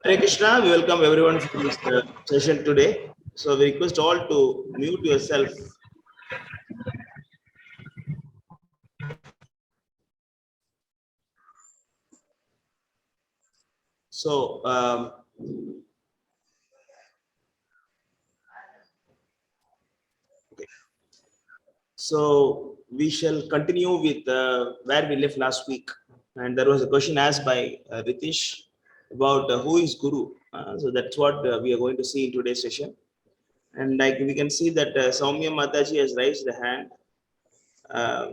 Hare Krishna, we welcome everyone for this session today. So we request all to mute yourself. So, okay. So we shall continue with where we left last week. And there was a question asked by Ritish about who is Guru. So that's what we are going to see in today's session. And like we can see that Soumya Mataji has raised the hand.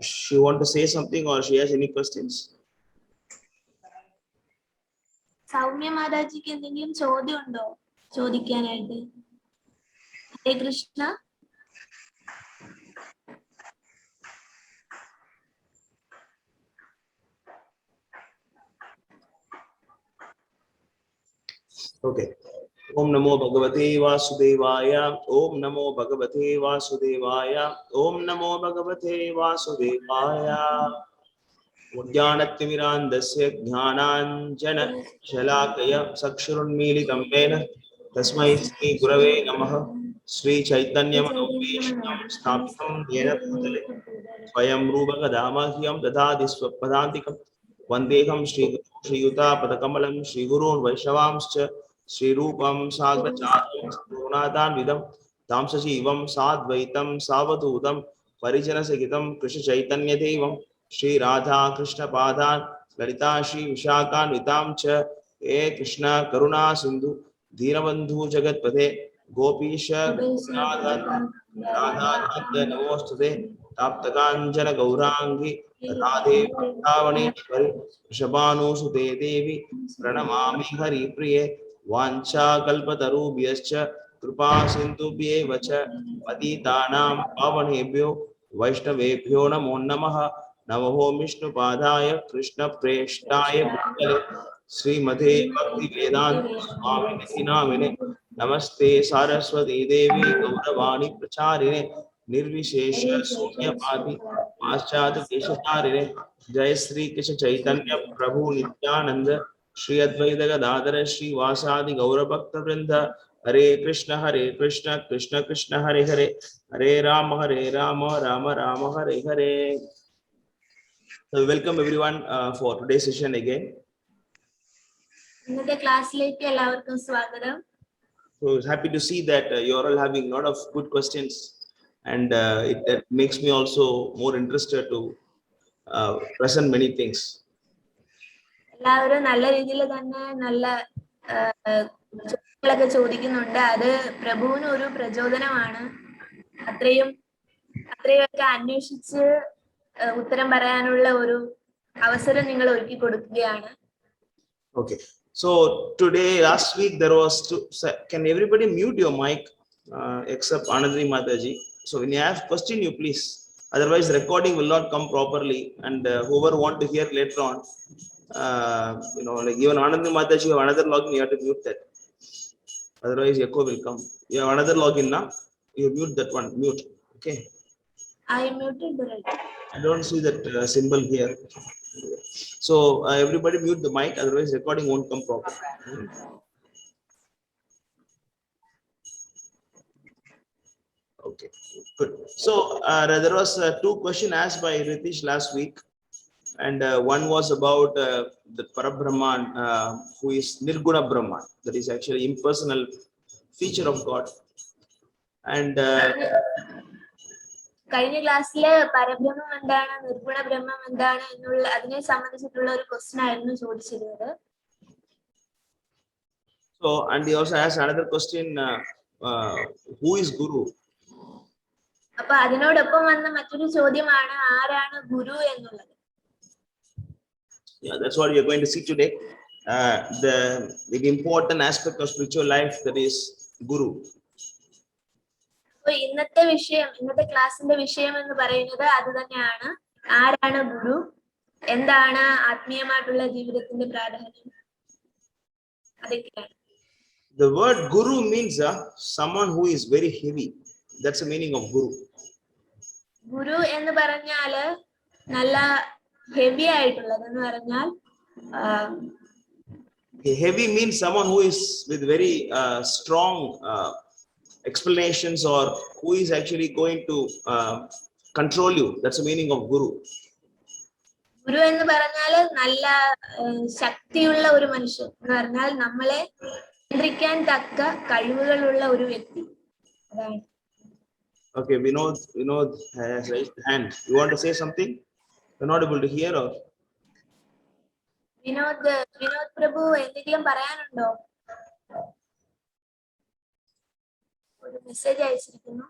She want to say something or she has any questions? Soumya Mataji can എന്തെങ്കിലും ചോദ്യം ഉണ്ടോ ചോദിക്കാനായിട്ട്? ഹരേ Krishna. Okay. Om Namo Bhagavate Vasudevaya. Om Namo Bhagavate Vasudevaya. Om Namo Bhagavate Vasudevaya. Udyanattimirandasya Jnananjana Shalakaya Sakshurunmilitam Vena Tasmai Sri Gurave Namaha. Sri Chaitanya Manopeshtam Sthapitam Yena Bhutale Swayam Rupa Kadamahyam Dadadi Swapadantikam Vandeham Sri Yuta Padakamalam Sri Gurun Vaishnavamscha Sri Rupam Sagrachatam Gurunadan Vidam Tamsajivam Sadvaitam Savadutam Parijana Sagitam Krishna Chaitanya Devam Sri Radha Krishna Padhan Lalita Sri Vishakan Vitam Cha E Krishna Karuna Sindhu Deenabandhu Jagatpate Gopisha Radha Radha Namostade Taptakanjana Gaurangi Radhe Vrindavane Shabanu Sute Devi Pranamami Hari Priye Vancha Kalpatarubhyascha Kripa Sindhubhye Vacha Patitanam Pavanebhyo Vaishnavebhyo Namo Namaha Namo Vishnu Padaya Krishna Preshtaya Bhutale Srimate Bhakti Vedanta Swami Namine Namaste Saraswati Devi Gauravani Pracharine Nirvishesha Sunyapati Paschata Keshatarine Jai Sri Krishna Chaitanya Prabhu Nityananda Shri Advaita Gadadhara Shri Vasadi Gaurabhakta Vrinda Hare Krishna Krishna Krishna Hare Hare Hare Rama Rama Rama Hare Hare. So welcome everyone for today's session again. ഇന്നത്തെ ക്ലാസ്സിലേക്ക് എല്ലാവർക്കും സ്വാഗതം. So I was happy to see that you are all having a lot of good questions, and it makes me also more interested to present many things. എല്ലാവരും നല്ല രീതിയിൽ തന്നെ നല്ല ചോദ്യങ്ങളൊക്കെ ചോദിക്കുന്നുണ്ട്. അത് പ്രഭുവിന് ഒരു പ്രചോദനമാണ്. അത്രയൊക്കെ അന്വേഷിച്ച് ഉത്തരം പറയാനുള്ള ഒരു അവസരം നിങ്ങൾ ഒരുക്കി കൊടുക്കുകയാണ്. Okay. So today, last week there was can everybody mute your mic except Anandri Mataji? So when you have question, you please. Otherwise, recording will not come properly, and whoever want to hear later on, like even Anandri Mataji, you have another login, you have to mute that. Otherwise, echo will come. You have another login now. You mute that one. Mute. Okay. I muted already. I don't see that symbol here. So everybody mute the mic, otherwise recording won't come properly. Okay, good. So there was two questions asked by Ritish last week, and one was about the Parabrahman, who is Nirguna Brahman, that is actually impersonal feature of God. And കഴിഞ്ഞ ക്ലാസ്സില് പരബ്രഹ്മം എന്താണ്, നിർഗുണ ബ്രഹ്മം എന്താണ് എന്നുള്ള അതിനെ സംബന്ധിച്ചിട്ടുള്ള ഒരു question ആയിരുന്നു ചോദിച്ചിരുന്നത്. So, and he also asked another question, who is Guru? അപ്പൊ അതിനോടൊപ്പം വന്ന മറ്റൊരു ചോദ്യമാണ് ആരാണ് ഗുരു എന്നുള്ളത്. Yeah, that's what we are going to see today. The important aspect of spiritual life, that is Guru. അപ്പൊ ഇന്നത്തെ ക്ലാസിന്റെ വിഷയം എന്ന് പറയുന്നത് അത് തന്നെയാണ്. ആരാണ് ഗുരു, എന്താണ് ആത്മീയമായിട്ടുള്ള ജീവിതത്തിന്റെ പ്രാധാന്യം, അതൊക്കെയാണ്. The word Guru means someone who is very heavy. That's the meaning of Guru. ഗുരു എന്ന് പറഞ്ഞാല് നല്ല ഹെവി ആയിട്ടുള്ളത് എന്ന് പറഞ്ഞാൽ Okay, heavy means someone who is with very strong explanations or who is actually going to control you. That's the meaning of guru. ഗുരു എന്ന് പറഞ്ഞാല് നല്ല ശക്തിയുള്ള ഒരു മനുഷ്യൻ എന്ന് പറഞ്ഞാൽ നമ്മളെ നിയന്ത്രിക്കാൻ തക്ക കഴിവുകളുള്ള ഒരു വ്യക്തി. അതാണ്. Okay, Vinod has raised the hand. You want to say something? You're not able to hear or? Vinod പ്രഭു എന്തെങ്കിലും പറയാനുണ്ടോ? ഒരു മെസ്സേജ് അയച്ചിരിക്കുന്നു.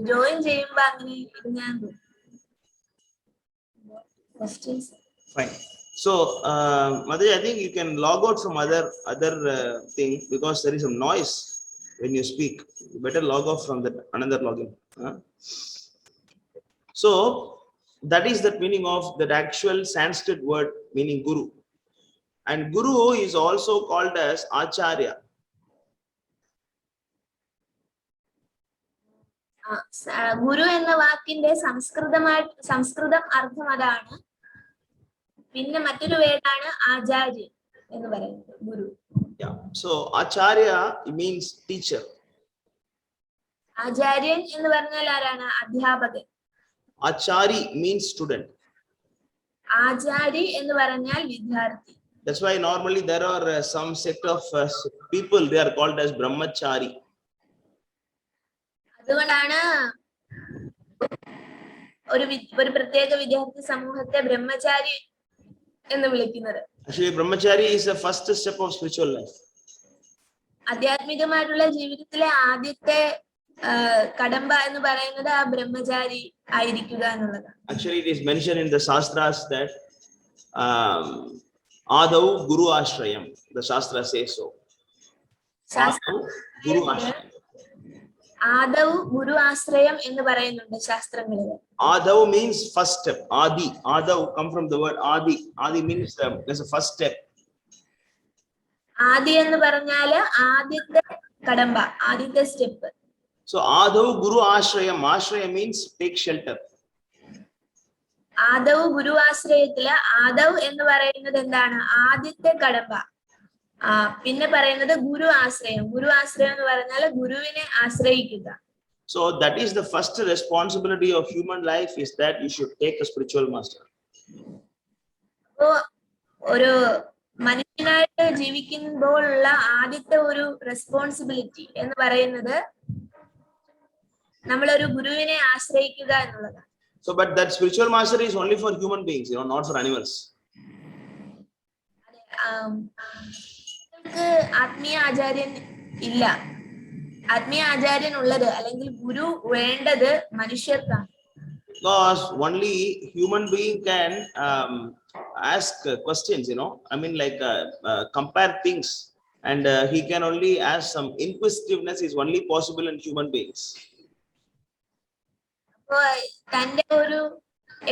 ജോയിൻ ചെയ്യുമ്പോ അങ്ങനെ ഇരുന്നാൻ questions. Fine. So, Madhuri, I think you can log out from other thing because there is some noise when you speak. You better log off from that another login. So that is the meaning of that actual Sanskrit word meaning guru. And guru is also called as acharya. ഗുരു എന്ന വാക്കിന്റെ സംസ്കൃതം അർത്ഥം അതാണ്. പിന്നെ മറ്റൊരു വേർഡാണ് ആചാര്യൻ എന്ന് പറയുന്നത് ഗുരു. Yeah. So acharya means teacher. ആചാര്യൻ എന്ന് പറഞ്ഞാൽ ആരാണ്? അധ്യാപകൻ. Achari means student. ആചാരി എന്ന് പറഞ്ഞാൽ വിദ്യാർത്ഥി. That's why normally there are some set of people, they are called as brahmachari. അതുകൊണ്ടാണ് ഒരു പ്രത്യേക വിദ്യാർത്ഥി സമൂഹത്തെ ബ്രഹ്മചാരി എന്ന് വിളിക്കുന്നത്. Actually, brahmachari is the first step of spiritual life. ആധ്യാത്മികമായിട്ടുള്ള ജീവിതത്തിലെ ആദ്യത്തെ കടമ്പ എന്ന് പറയുന്നത് ആ ബ്രഹ്മചാരി ആയിരിക്കുക എന്നുള്ളതാണ്. Actually, it is mentioned in the shastras that Adav Guru Ashrayam. The shastra says so. Guru Ashrayam. Aadav ഗുരു ആശ്രയം എന്ന് പറയുന്നുണ്ട് ശാസ്ത്രങ്ങളിൽ. Adav means first step. Adi. Adav come from the word Adi. Adi means there's a first step. ആദി എന്ന് പറഞ്ഞാല് ആദ്യത്തെ കടമ്പ, ആദ്യത്തെ step. So Adav Guru Ashrayam. Ashrayam means take shelter. Adav Guru ആശ്രയത്തില് ആദവ് എന്ന് പറയുന്നത് എന്താണ്? ആദ്യത്തെ കടമ്പ. പിന്നെ പറയുന്നത് ഗുരു ആശ്രയം. ഗുരു ആശ്രയം എന്ന് പറഞ്ഞാൽ ഗുരുവിനെ ആശ്രയിക്കുക. So that is the first responsibility of human life, is that you should take a spiritual master. അപ്പോ ഒരു മനുഷ്യനായിട്ട് ജീവിക്കുമ്പോഴുള്ള ആദ്യത്തെ ഒരു റെസ്പോൺസിബിലിറ്റി എന്ന് പറയുന്നത് നമ്മളൊരു ഗുരുവിനെ ആശ്രയിക്കുക എന്നുള്ളതാണ്. So but that spiritual master is only for human beings, not for animals. ആത്മീയ ആചാര്യൻ ഇല്ല. ആത്മീയ ആചാര്യൻ ഉള്ളത് അല്ലെങ്കിൽ ഗുരു വേണ്ടത് മനുഷ്യർക്കാണ്. Because only human being can ask questions, I mean like compare things, and he can only ask some inquisitiveness is only possible in human beings. അപ്പോ തന്റെ ഒരു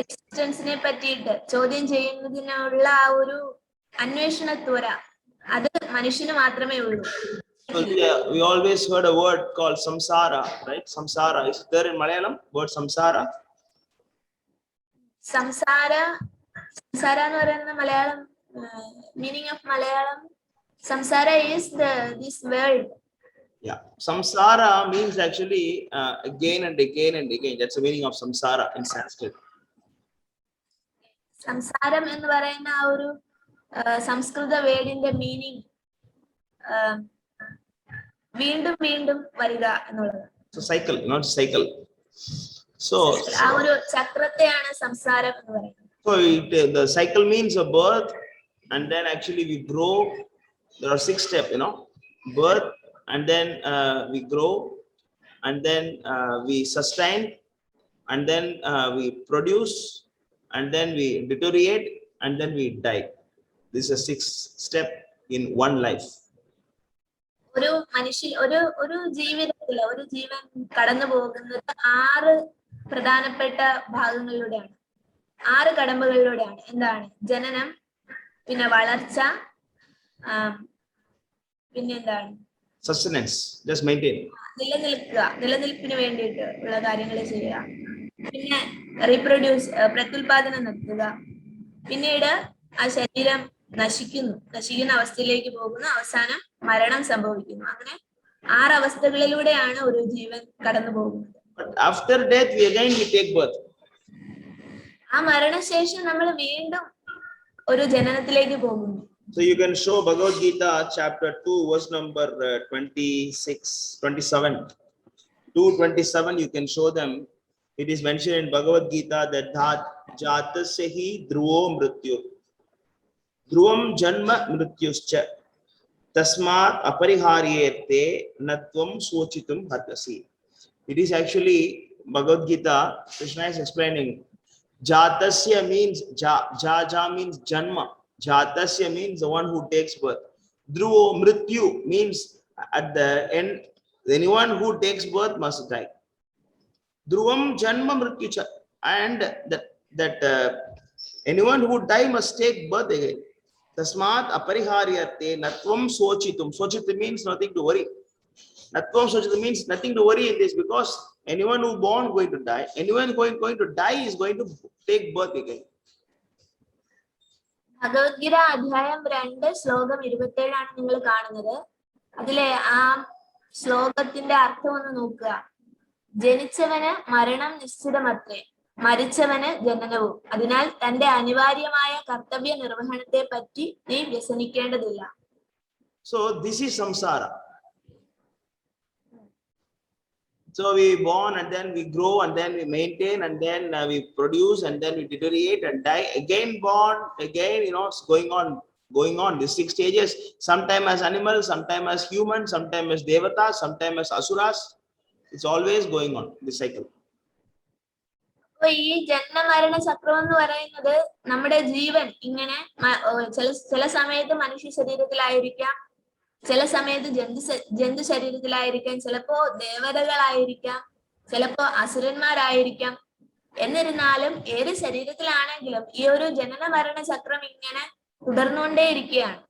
എക്സിസ്റ്റൻസിനെ പറ്റിയിട്ട് ചോദ്യം ചെയ്യുന്നതിനുള്ള ആ ഒരു അന്വേഷണത്വര അത് മനുഷ്യന് മാത്രമേ ഉള്ളൂ. So we always heard a word called samsara, right? Samsara is there in Malayalam, word samsara. സംസാര എന്ന് പറയുന്ന Malayalam meaning of Malayalam samsara is this world. Yeah, samsara means actually again and again and again. That's the meaning of samsara in Sanskrit. സംസാരം എന്ന് പറയുന്ന ആ ഒരു സംസ്കൃത വേർഡിന്റെ meaning വീണ്ടും വീണ്ടും വരിക എന്നുള്ളത്. So cycle, not cycle. So ആ ഒരു ചക്രത്തെയാണ് സംസാരം എന്ന് പറയുന്നത്. So the cycle means a birth, and then actually we grow. There are 6 steps, birth, and then we grow, and then we sustain, and then we produce, and then we deteriorate, and then we die. This is a 6 step in one life. ഒരു ജീവിതത്തിൽ ഒരു ജീവൻ കടന്നു പോകുന്നത് 6 പ്രധാനപ്പെട്ട ഭാഗങ്ങളിലൂടെയാണ്, 6 കടമ്പകളിലൂടെയാണ്. എന്താണ്? ജനനം, പിന്നെ വളർച്ച, പിന്നെ എന്താണ്? Sustenance, just maintain. നിലനിൽപ്പിന് വേണ്ടിയിട്ട് ഉള്ള കാര്യങ്ങൾ ചെയ്യുക. പിന്നെ പ്രത്യുൽപാദനം നടത്തുക. പിന്നീട് ആ ശരീരം നശിക്കുന്ന അവസ്ഥയിലേക്ക് പോകുന്നു. അവസാനം മരണം സംഭവിക്കുന്നു. അങ്ങനെ 6 അവസ്ഥകളിലൂടെയാണ് ഒരു ജീവൻ കടന്നു പോകുന്നത്. But after death, we take birth. ആ മരണശേഷം നമ്മൾ വീണ്ടും ഒരു ജനനത്തിലേക്ക് പോകുന്നു. So you can show Bhagavad-gita chapter 2 verse number 27. 2:27 you can show them. It is mentioned in Bhagavad-gita that jatasya hi dhruvo mrityu. Dhruvam janma mrityuscha. Tasmat apariharyete natvam sochitum bhartasi. It is actually Bhagavad-gita. Krishna is explaining. Jatasya means ja means janma. Jatasya means the one who takes birth. Dhruvo mrityu means at the end anyone who takes birth must die. Dhruvam janma mrityucha, and that anyone who die must take birth again. Tasmat apariharyate natvam sochitum. Sochitum means nothing to worry. Natvam sochitum means nothing to worry in this, because anyone who born going to die, anyone going to die is going to take birth again. Bhagavad Gita അധ്യായം 2 ശ്ലോകം 27 ആണ് നിങ്ങൾ കാണുന്നത്. അതിലെ ആ ശ്ലോകത്തിന്റെ അർത്ഥം ഒന്ന് നോക്കുക. ജനിച്ചവന് മരണം നിശ്ചിതമത്രേ, മരിച്ചവന് ജനനവും. അതിനാൽ തന്റെ അനിവാര്യമായ കർത്തവ്യ നിർവഹണത്തെ പറ്റി നീ വ്യസനിക്കേണ്ടതില്ല. So this is samsara. So we born and then we grow and then we maintain and then we produce and then we deteriorate and die, again born, again, it's going on these 6 stages, sometime as animals, sometime as humans, sometime as devatas, sometime as asuras. It's always going on this cycle. അപ്പൊ ഈ ജന്മമരണ ചക്രം എന്ന് പറയുന്നത് നമ്മുടെ ജീവൻ ഇങ്ങനെ ചില സമയത്ത് മനുഷ്യ ശരീരത്തിലായിരിക്കാം, ചില സമയത്ത് ജന്തു ശരീരത്തിലായിരിക്കാം, ചിലപ്പോ ദേവതകളായിരിക്കാം, ചിലപ്പോ അസുരന്മാരായിരിക്കാം. എന്നിരുന്നാലും ഏത് ശരീരത്തിലാണെങ്കിലും ഈ ഒരു ജനന മരണ ചക്രം ഇങ്ങനെ തുടർന്നുകൊണ്ടേയിരിക്കുകയാണ്.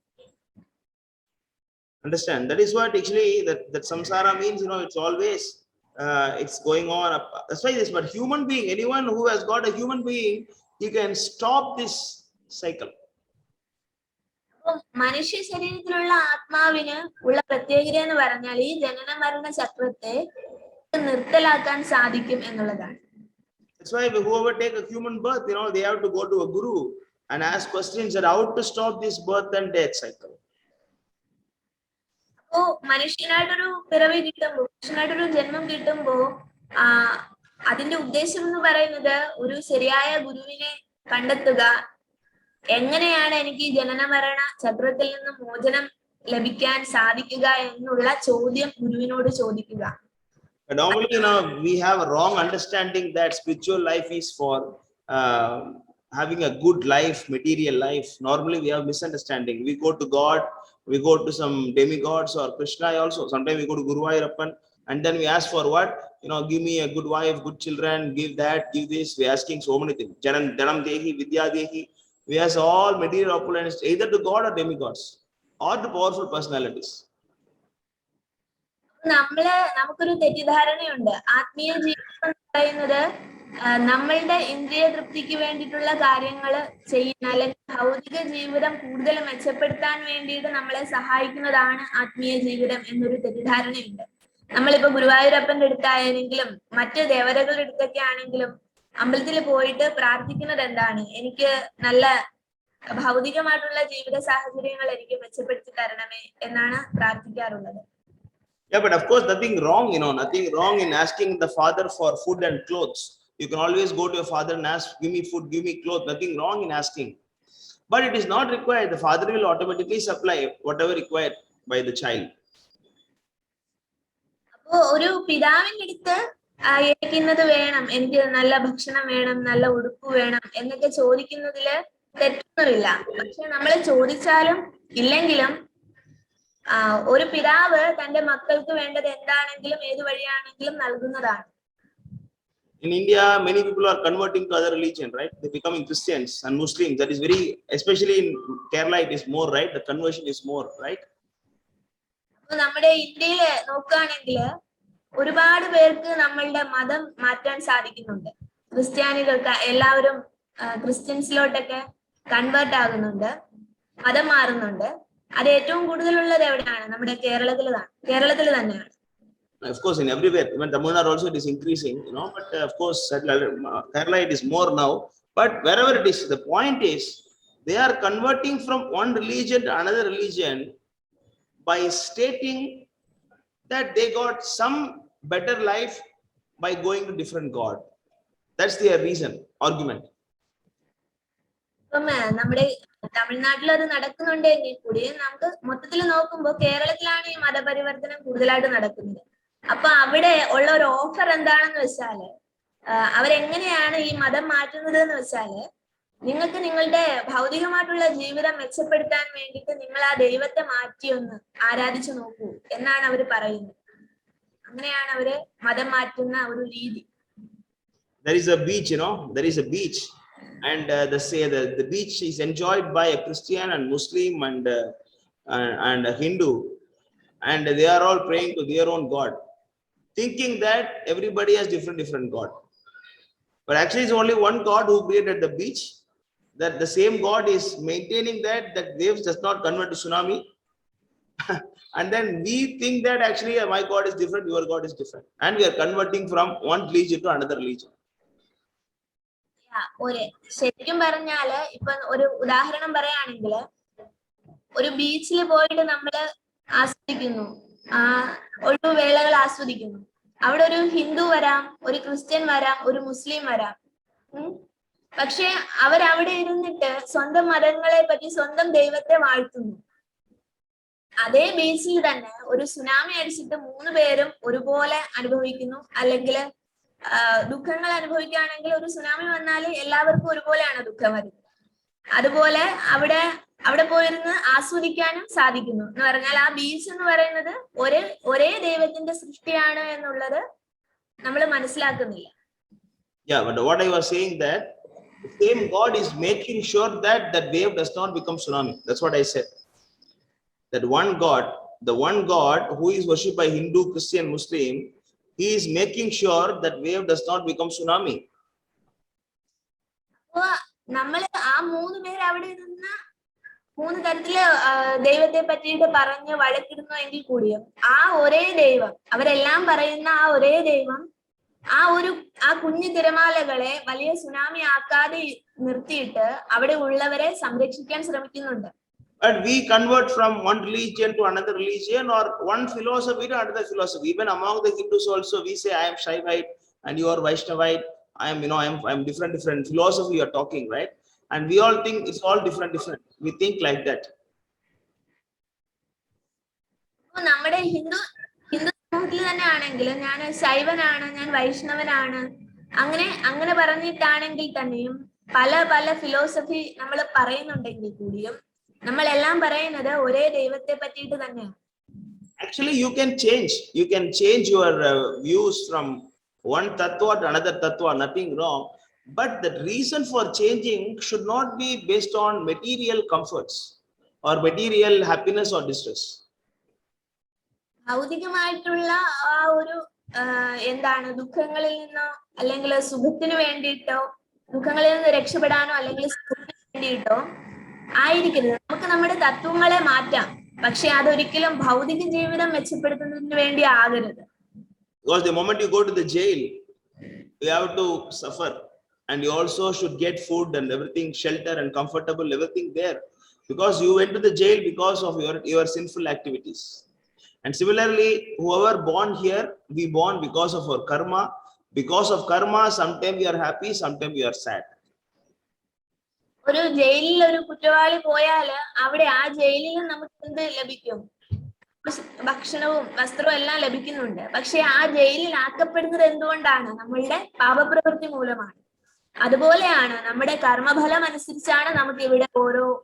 Understand? That is what actually that samsara means. It's always it's going on. That's why this. But human being, anyone who has got a human being, he can stop this cycle. മനുഷ്യ ശരീരത്തിലുള്ള ആത്മാവിന് ഉള്ള പ്രത്യേകത എന്ന് പറഞ്ഞാൽ ഈ ജനന മരണ ചക്രത്തെ നിർത്തലാക്കാൻ സാധിക്കും എന്നുള്ളതാണ്. That's why whoever take a human birth, they have to go to a guru and ask questions that how to stop this birth and death cycle. അപ്പോ മനുഷ്യനായിട്ടൊരു പിറവി കിട്ടുമ്പോ, മനുഷ്യനായിട്ടൊരു ജന്മം കിട്ടുമ്പോ അതിന്റെ ഉദ്ദേശം എന്ന് പറയുന്നത് ഒരു ശരിയായ ഗുരുവിനെ കണ്ടെത്തുക. എങ്ങനെയാണ് എനിക്ക് ജനന മരണ ചക്രത്തിൽ നിന്ന് മോചനം ലഭിക്കാൻ സാധിക്കുക എന്നുള്ള ചോദ്യം ഗുരുവിനോട് ചോദിക്കുക. But normally, we have a wrong understanding that spiritual life is for having a good life, material life. Normally, we have misunderstanding. We go to God, we go to some demigods or Krishna also. Sometimes we go to Guru Ayyappan and then we ask for what? Give me a good wife, good children, give that, give this. We are asking so many things. Janam dehi, vidya dehi. We ask all material opulence either to God or demigods or to powerful personalities. നമുക്കൊരു തെറ്റിദ്ധാരണയുണ്ട്. ആത്മീയ ജീവിതം എന്ന് പറയുന്നത് നമ്മളുടെ ഇന്ദ്രിയ തൃപ്തിക്ക് വേണ്ടിയിട്ടുള്ള കാര്യങ്ങൾ ചെയ്യുന്ന, അല്ലെങ്കിൽ ഭൗതിക ജീവിതം കൂടുതൽ മെച്ചപ്പെടുത്താൻ വേണ്ടിയിട്ട് നമ്മളെ സഹായിക്കുന്നതാണ് ആത്മീയ ജീവിതം എന്നൊരു തെറ്റിദ്ധാരണയുണ്ട്. നമ്മളിപ്പോ ഗുരുവായൂരപ്പന്റെ അടുത്തായെങ്കിലും മറ്റ് ദേവതകളുടെ അടുത്തൊക്കെ ആണെങ്കിലും അമ്പലത്തിൽ പോയിട്ട് പ്രാർത്ഥിക്കുന്നത് എന്താണ്? എനിക്ക് നല്ല ഭൗതികമായിട്ടുള്ള ജീവിത സാഹചര്യങ്ങൾ എനിക്ക് മെച്ചപ്പെടുത്തി തരണമേ എന്നാണ് പ്രാർത്ഥിക്കാറുള്ളത്. Yeah, but of course nothing wrong, nothing wrong in asking the father for food and clothes. You can always go to your father and ask, give me food, give me clothes. Nothing wrong in asking. But it is not required. The father will automatically supply whatever required by the child. അപ്പോ ഒരു പിതാവിന്റെ അടുത്ത് എനിക്കിന്നത് വേണം, എനിക്ക് നല്ല ഭക്ഷണം വേണം, നല്ല ഉടുപ്പ് വേണം എന്നൊക്കെ ചോദിക്കുന്നതില് തെറ്റൊന്നുമില്ല. പക്ഷെ നമ്മൾ ചോദിച്ചാലും ഇല്ലെങ്കിലും ഒരു പിതാവ് തന്റെ മക്കൾക്ക് വേണ്ടത് എന്താണെങ്കിലും ഏത് വഴിയാണെങ്കിലും നൽകുന്നതാണ്. In India, many people are converting to other religion, right? They're becoming Christians and Muslims. That is very, especially in Kerala, it is more, right? The conversion is more, right? നമ്മുടെ ഇന്ത്യയില് നോക്കുകയാണെങ്കിൽ ഒരുപാട് പേർക്ക് നമ്മളുടെ മതം മാറ്റാൻ സാധിക്കുന്നുണ്ട്. ക്രിസ്ത്യാനികൾക്ക് എല്ലാവരും ക്രിസ്ത്യൻസിലോട്ടൊക്കെ കൺവേർട്ട് ആകുന്നുണ്ട്, മതം മാറുന്നുണ്ട്. അത് ഏറ്റവും കൂടുതലുള്ളത് എവിടെയാണ്? നമ്മുടെ കേരളത്തിൽ തന്നെയാണ്. Of course, in everywhere, even Tamil Nadu also it is increasing, but of course, Kerala it is more now. But wherever it is, the point is, they are converting from one religion to another religion by stating that they got some better life by going to different God. That's their reason, argument. ഇപ്പം നമ്മുടെ തമിഴ്നാട്ടിൽ അത് നടക്കുന്നുണ്ടെങ്കിൽ കൂടി നമുക്ക് മൊത്തത്തിൽ നോക്കുമ്പോൾ കേരളത്തിലാണ് ഈ മതപരിവർത്തനം കൂടുതലായിട്ട് നടക്കുന്നത്. അപ്പൊ അവിടെ ഉള്ള ഒരു ഓഫർ എന്താണെന്ന് വെച്ചാല്, അവരെങ്ങനെയാണ് ഈ മതം മാറ്റുന്നത് എന്ന് വെച്ചാല്, നിങ്ങൾക്ക് നിങ്ങളുടെ ഭൗതികമായിട്ടുള്ള ജീവിതം മെച്ചപ്പെടുത്താൻ വേണ്ടിയിട്ട് നിങ്ങൾ ആ ദൈവത്തെ മാറ്റിയൊന്ന് ആരാധിച്ചു നോക്കൂ എന്നാണ് അവർ പറയുന്നത്. അങ്ങനെയാണ് അവര് മതം മാറ്റുന്ന ഒരു രീതി. There is a beach, there is a beach, and the beach is enjoyed by a Christian and Muslim and a Hindu, and they are all praying to their own God, thinking that everybody has different God. But actually, it's only one God who created the beach. That the same God is maintaining that waves does not convert to tsunami. And then we think that actually my God is different, your God is different, and we are converting from one religion to another religion. ശരിക്കും പറഞ്ഞാല് ഇപ്പൊ ഒരു ഉദാഹരണം പറയുകയാണെങ്കിൽ, ഒരു ബീച്ചിൽ പോയിട്ട് നമ്മള് ആസ്വദിക്കുന്നു, ഒഴിവുവേളകൾ ആസ്വദിക്കുന്നു. അവിടെ ഒരു ഹിന്ദു വരാം, ഒരു ക്രിസ്ത്യൻ വരാം, ഒരു മുസ്ലിം വരാം. പക്ഷെ അവരവിടെ ഇരുന്നിട്ട് സ്വന്തം മതങ്ങളെ പറ്റി, സ്വന്തം ദൈവത്തെ വാഴ്ത്തുന്നു. അതേ ബീച്ചിൽ തന്നെ ഒരു സുനാമി അടിച്ചിട്ട് 3 പേരും ഒരുപോലെ അനുഭവിക്കുന്നു, അല്ലെങ്കിൽ ദുഃഖങ്ങൾ അനുഭവിക്കുകയാണെങ്കിൽ ഒരു സുനാമി വന്നാൽ എല്ലാവർക്കും ഒരുപോലെയാണ് ദുഃഖം വരുന്നത്. അതുപോലെ അവിടെ പോയിരുന്ന് ആസ്വദിക്കാനും സാധിക്കുന്നു എന്ന് പറഞ്ഞാൽ ആ ബീച്ച് എന്ന് പറയുന്നത് ഒരേ ദൈവത്തിന്റെ സൃഷ്ടിയാണ് എന്നുള്ളത് നമ്മൾ മനസ്സിലാക്കുന്നില്ല. Yeah, but what I was saying that the same God is making sure that that wave does not become tsunami. That's what I said. That one God, the one God who is worshipped by Hindu, Christian, Muslim, he is making sure that wave does not become tsunami. നമ്മൾ ആ 3 പേര് അവിടെ നിന്ന് 3 തരത്തില് ദൈവത്തെ പറ്റിയിട്ട് പറഞ്ഞ് വഴക്കിടുന്നു എങ്കിൽ കൂടിയും ആ ഒരേ ദൈവം, അവരെല്ലാം പറയുന്ന ആ ഒരേ ദൈവം ആ കുഞ്ഞു തിരമാലകളെ വലിയ സുനാമി ആക്കാതെ നിർത്തിയിട്ട് അവിടെ ഉള്ളവരെ സംരക്ഷിക്കാൻ ശ്രമിക്കുന്നുണ്ട്. But we convert from one religion to another religion, or one philosophy to another philosophy. Even among the Hindus also, we say I am Shaivite and you are Vaishnavite. I am different philosophy you are talking, right? And we all think it's all different. We think like that. നമ്മുടെ ഹിന്ദു സമൂഹത്തിൽ തന്നെ ആണെങ്കിൽ ഞാൻ ശൈവനാണ്, ഞാൻ വൈഷ്ണവനാണ്, അങ്ങനെ പറഞ്ഞിട്ടാണെങ്കിൽ തന്നെയും പല philosophy നമ്മൾ പറയുന്നുണ്ടെങ്കിൽ കൂടിയും നമ്മളെല്ലാം പറയുന്നത് ഒരേ ദൈവത്തെ പറ്റിയിട്ട് തന്നെയാണ്. Actually, you can change your views from one tattva to another tattva, nothing wrong. But the reason for changing should not be based on material comforts or material happiness or distress. ഭൗതികമായിട്ടുള്ള ആ ഒരു എന്താണ് ദുഃഖങ്ങളിൽ നിന്നോ അല്ലെങ്കിൽ സുഖത്തിന് വേണ്ടിയിട്ടോ, ദുഃഖങ്ങളിൽ നിന്ന് രക്ഷപ്പെടാനോ അല്ലെങ്കിൽ സുഖത്തിന് വേണ്ടിയിട്ടോ ആയിരിക്കരുത്. നമുക്ക് നമ്മുടെ തത്വങ്ങളെ മാറ്റാം, പക്ഷെ അതൊരിക്കലും ഭൗതിക ജീവിതം മെച്ചപ്പെടുത്തുന്നതിന് വേണ്ടി ആകരുത്. Because the moment you go to the jail, you have to suffer, and you also should get food and everything, shelter and comfortable, everything there, because you went to the jail because of your sinful activities. And similarly, whoever born here, we born because of our karma. Because of karma, sometimes we are happy, sometimes we are sad. ഒരു ജയിലിൽ ഒരു കുറ്റവാളി പോയാല് അവിടെ ആ ജയിലിൽ നമുക്ക് എന്ത് ലഭിക്കും? ഭക്ഷണവും വസ്ത്രവും എല്ലാം ലഭിക്കുന്നുണ്ട്. പക്ഷെ ആ ജയിലിൽ ആക്കപ്പെടുന്നത് എന്തുകൊണ്ടാണ്? നമ്മളുടെ പാപപ്രവൃത്തി മൂലമാണ്. അതുപോലെയാണ് നമ്മുടെ കർമ്മഫലം അനുസരിച്ചാണ് നമുക്ക് ഇവിടെ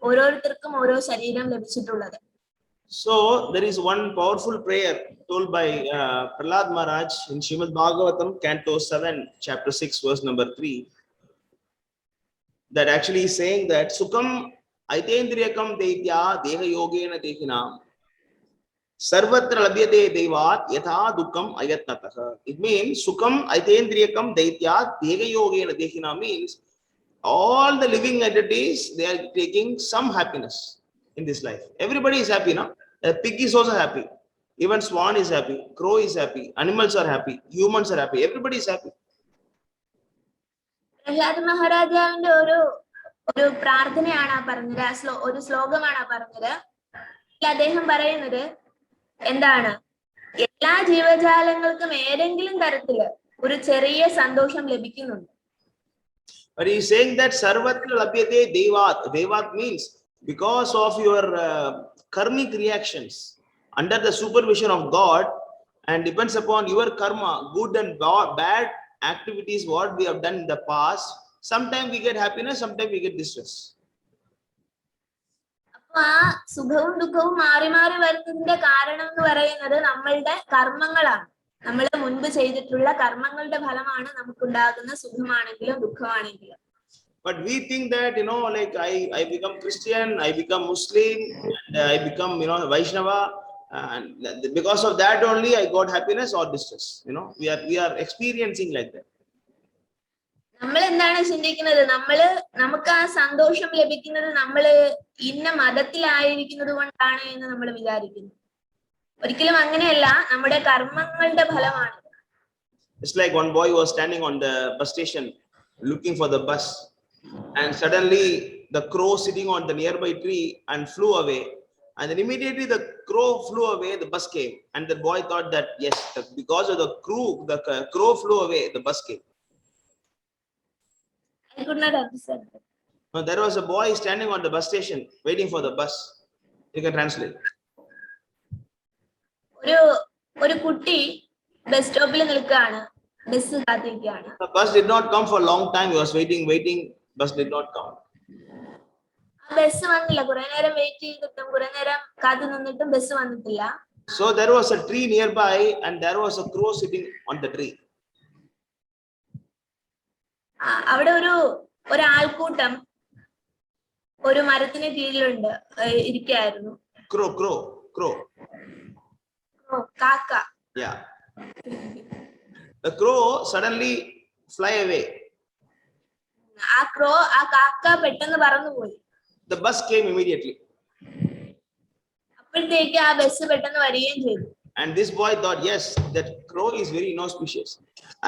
ഓരോരുത്തർക്കും ഓരോ ശരീരം ലഭിച്ചിട്ടുള്ളത്. So there is one powerful prayer told by Prahlad Maharaj in Srimad Bhagavatam, Canto 7, Chapter 6, verse number 3. That actually is saying that Sukham Aitendriyakam Deitya Deha Yogena Dehinam Sarvatra labhyate devat yatha dukkam ayatnatah. It means sukam aitendriyakam daityat degayogena dehina means all the living entities, they are taking some happiness in this life. Everybody is happy now. A pig is also happy. Even swan is happy. Crow is happy. Animals are happy. Humans are happy. Everybody is happy. Prahlada മഹാരാജാവിന്റെ ഒരു പ്രാർത്ഥനയാണ് ആ പറഞ്ഞത്, ഒരു ശ്ലോകമാണ് ആ പറഞ്ഞത്. അദ്ദേഹം പറയുന്നത് എന്താണ്, എല്ലാ ജീവജാലങ്ങൾക്കും ഏതെങ്കിലും തരത്തില് ഒരു ചെറിയ സന്തോഷം ലഭിക്കുന്നുണ്ട്. But he is saying that sarvatra labhyate devat. Devat means because of your karmic reactions under the supervision of God and depends upon your karma, good and bad activities what we have done in the past. Sometimes we get happiness, sometimes we get distress. അപ്പൊ ആ സുഖവും ദുഃഖവും മാറി മാറി വരുന്നതിന്റെ കാരണം എന്ന് പറയുന്നത് നമ്മളുടെ കർമ്മങ്ങളാണ്. നമ്മൾ മുൻപ് ചെയ്തിട്ടുള്ള കർമ്മങ്ങളുടെ ഫലമാണ് നമുക്കുണ്ടാകുന്ന സുഖമാണെങ്കിലും ദുഃഖമാണെങ്കിലും. But we think that, like I become Christian, I become Muslim, and I become, Vaishnava, and because of that only I got happiness or distress. We are experiencing like that. നമ്മൾ എന്താണ് ചിന്തിക്കുന്നത്, നമുക്ക് ആ സന്തോഷം ലഭിക്കുന്നത് നമ്മള് ഇന്ന മതത്തിലായിരിക്കുന്നത് കൊണ്ടാണ് എന്ന് നമ്മൾ വിചാരിക്കുന്നു. ഒരിക്കലും അങ്ങനെയല്ല, നമ്മുടെ കർമ്മങ്ങളുടെ ഫലമാണ്. It's like one boy was standing on the bus station looking for the bus, and suddenly the crow sitting on the nearby tree and flew away, and then immediately the crow flew away, the bus came, and the boy thought that yes, because of the crow flew away, the bus came. I could not understand. No, there was a boy standing on the bus station waiting for the bus. You can translate. ഒരു കുട്ടി bus സ്റ്റോപ്പിൽ നിൽക്കുകയാണ്, bus കാത്തിരിക്കുകയാണ്. The bus did not come for a long time. He was waiting. Bus did not come. ആ bus വന്നില്ല. കുറെ നേരം wait ചെയ്തിട്ടും കുറെ നേരം കാത്തു നിന്നിട്ടും ബസ് വന്നിട്ടില്ല. So there was a tree nearby, and there was a crow sitting on the tree. അവിടെ ഒരു ആൾക്കൂട്ടം ഒരു മരത്തിന് കീഴിലുണ്ട് ഇരിക്കായിരുന്നു. Crow. കാക്ക. Yeah. The crow suddenly fly away. ആ കാക്ക പെട്ടെന്ന് പറന്നുപോയി. The bus came immediately. അപ്പോഴത്തേക്ക് ആ ബസ് പെട്ടെന്ന് വരികയും ചെയ്തു. And this boy thought, yes, that crow is very inauspicious.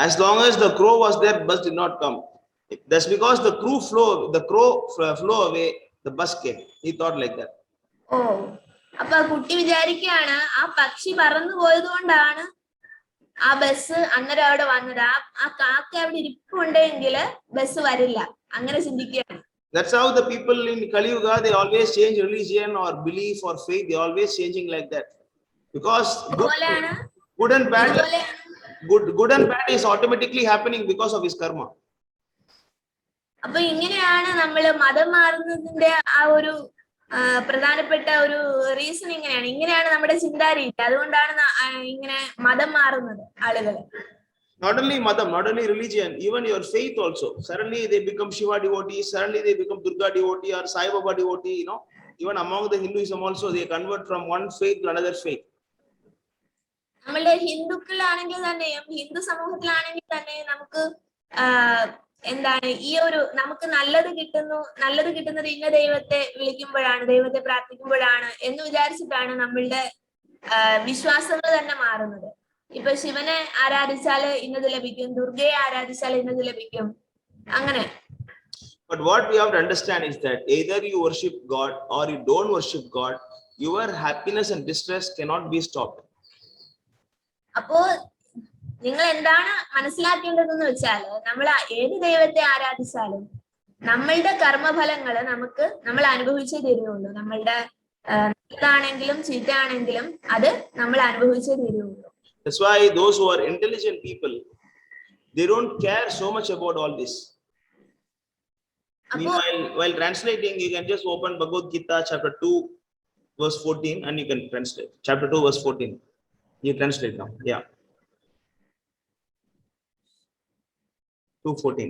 As long as the crow was there, bus did not come. That's because the crow flew away, the bus came. He thought like that. അപ്പൊ ആ കുട്ടി വിചാരിക്കുകയാണ് ആ പക്ഷി പറന്നു പോയത് കൊണ്ടാണ് ആ ബസ് അന്നേരം അവിടെ വന്നത്. ആ കാക്ക അവിടെ ഇരിപ്പുണ്ടെങ്കിൽ ബസ് വരില്ല, അങ്ങനെ ചിന്തിക്കുകയാണ്. That's how the people in Kali Yuga, they always change religion or belief or faith. They always changing like that. Because good and bad is automatically happening because of his karma. അപ്പൊ ഇങ്ങനെയാണ് നമ്മള് മതം മാറുന്നതിന്റെ ആ ഒരു പ്രധാനപ്പെട്ട ഒരു reason ഇങ്ങനെയാണ് നമ്മുടെ ചിന്താരീതി. അതുകൊണ്ടാണ് ഇങ്ങനെ മതം മാറുന്നത് ആളുകൾ. Not only madam, not only religion, even your faith also. Suddenly they become Shiva devotees, suddenly they become Durga devotee or Sai Baba devotee, Even among the Hinduism also, they convert from one faith to another faith. നമ്മളുടെ ഹിന്ദുക്കളാണെങ്കിൽ തന്നെയും ഹിന്ദു സമൂഹത്തിലാണെങ്കിൽ തന്നെ നമുക്ക് എന്താണ് നമുക്ക് നല്ലത് കിട്ടുന്നത് ഇന്ന ദൈവത്തെ വിളിക്കുമ്പോഴാണ്, ദൈവത്തെ പ്രാർത്ഥിക്കുമ്പോഴാണ് എന്ന് വിചാരിച്ചിട്ടാണ് നമ്മളുടെ വിശ്വാസങ്ങൾ തന്നെ മാറുന്നത്. ഇപ്പൊ ശിവനെ ആരാധിച്ചാല് ഇന്നത് ലഭിക്കും, ദുർഗയെ ആരാധിച്ചാൽ ഇന്നത് ലഭിക്കും, അങ്ങനെ. But what we have to understand is that either you worship God or you don't worship God, your happiness and distress cannot be stopped. അപ്പോ നിങ്ങൾ എന്താണ് മനസ്സിലാക്കേണ്ടതെന്ന് വെച്ചാല്, നമ്മൾ ഏത് ദൈവത്തെ ആരാധിച്ചാലും നമ്മളുടെ കർമ്മഫലങ്ങള് നമ്മൾ അനുഭവിച്ചേ തീരുള്ളൂ. നമ്മളുടെ നല്ലതാണെങ്കിലും ചീത്തയാണെങ്കിലും അത് നമ്മൾ അനുഭവിച്ചേ തീരുള്ളൂ. That's why those who are intelligent people, they don't care so much about all this. While translating, you can just open Bhagavad Gita chapter 2 verse 14 and you can translate. Chapter 2 verse 14. You translate now. Yeah. 2:14.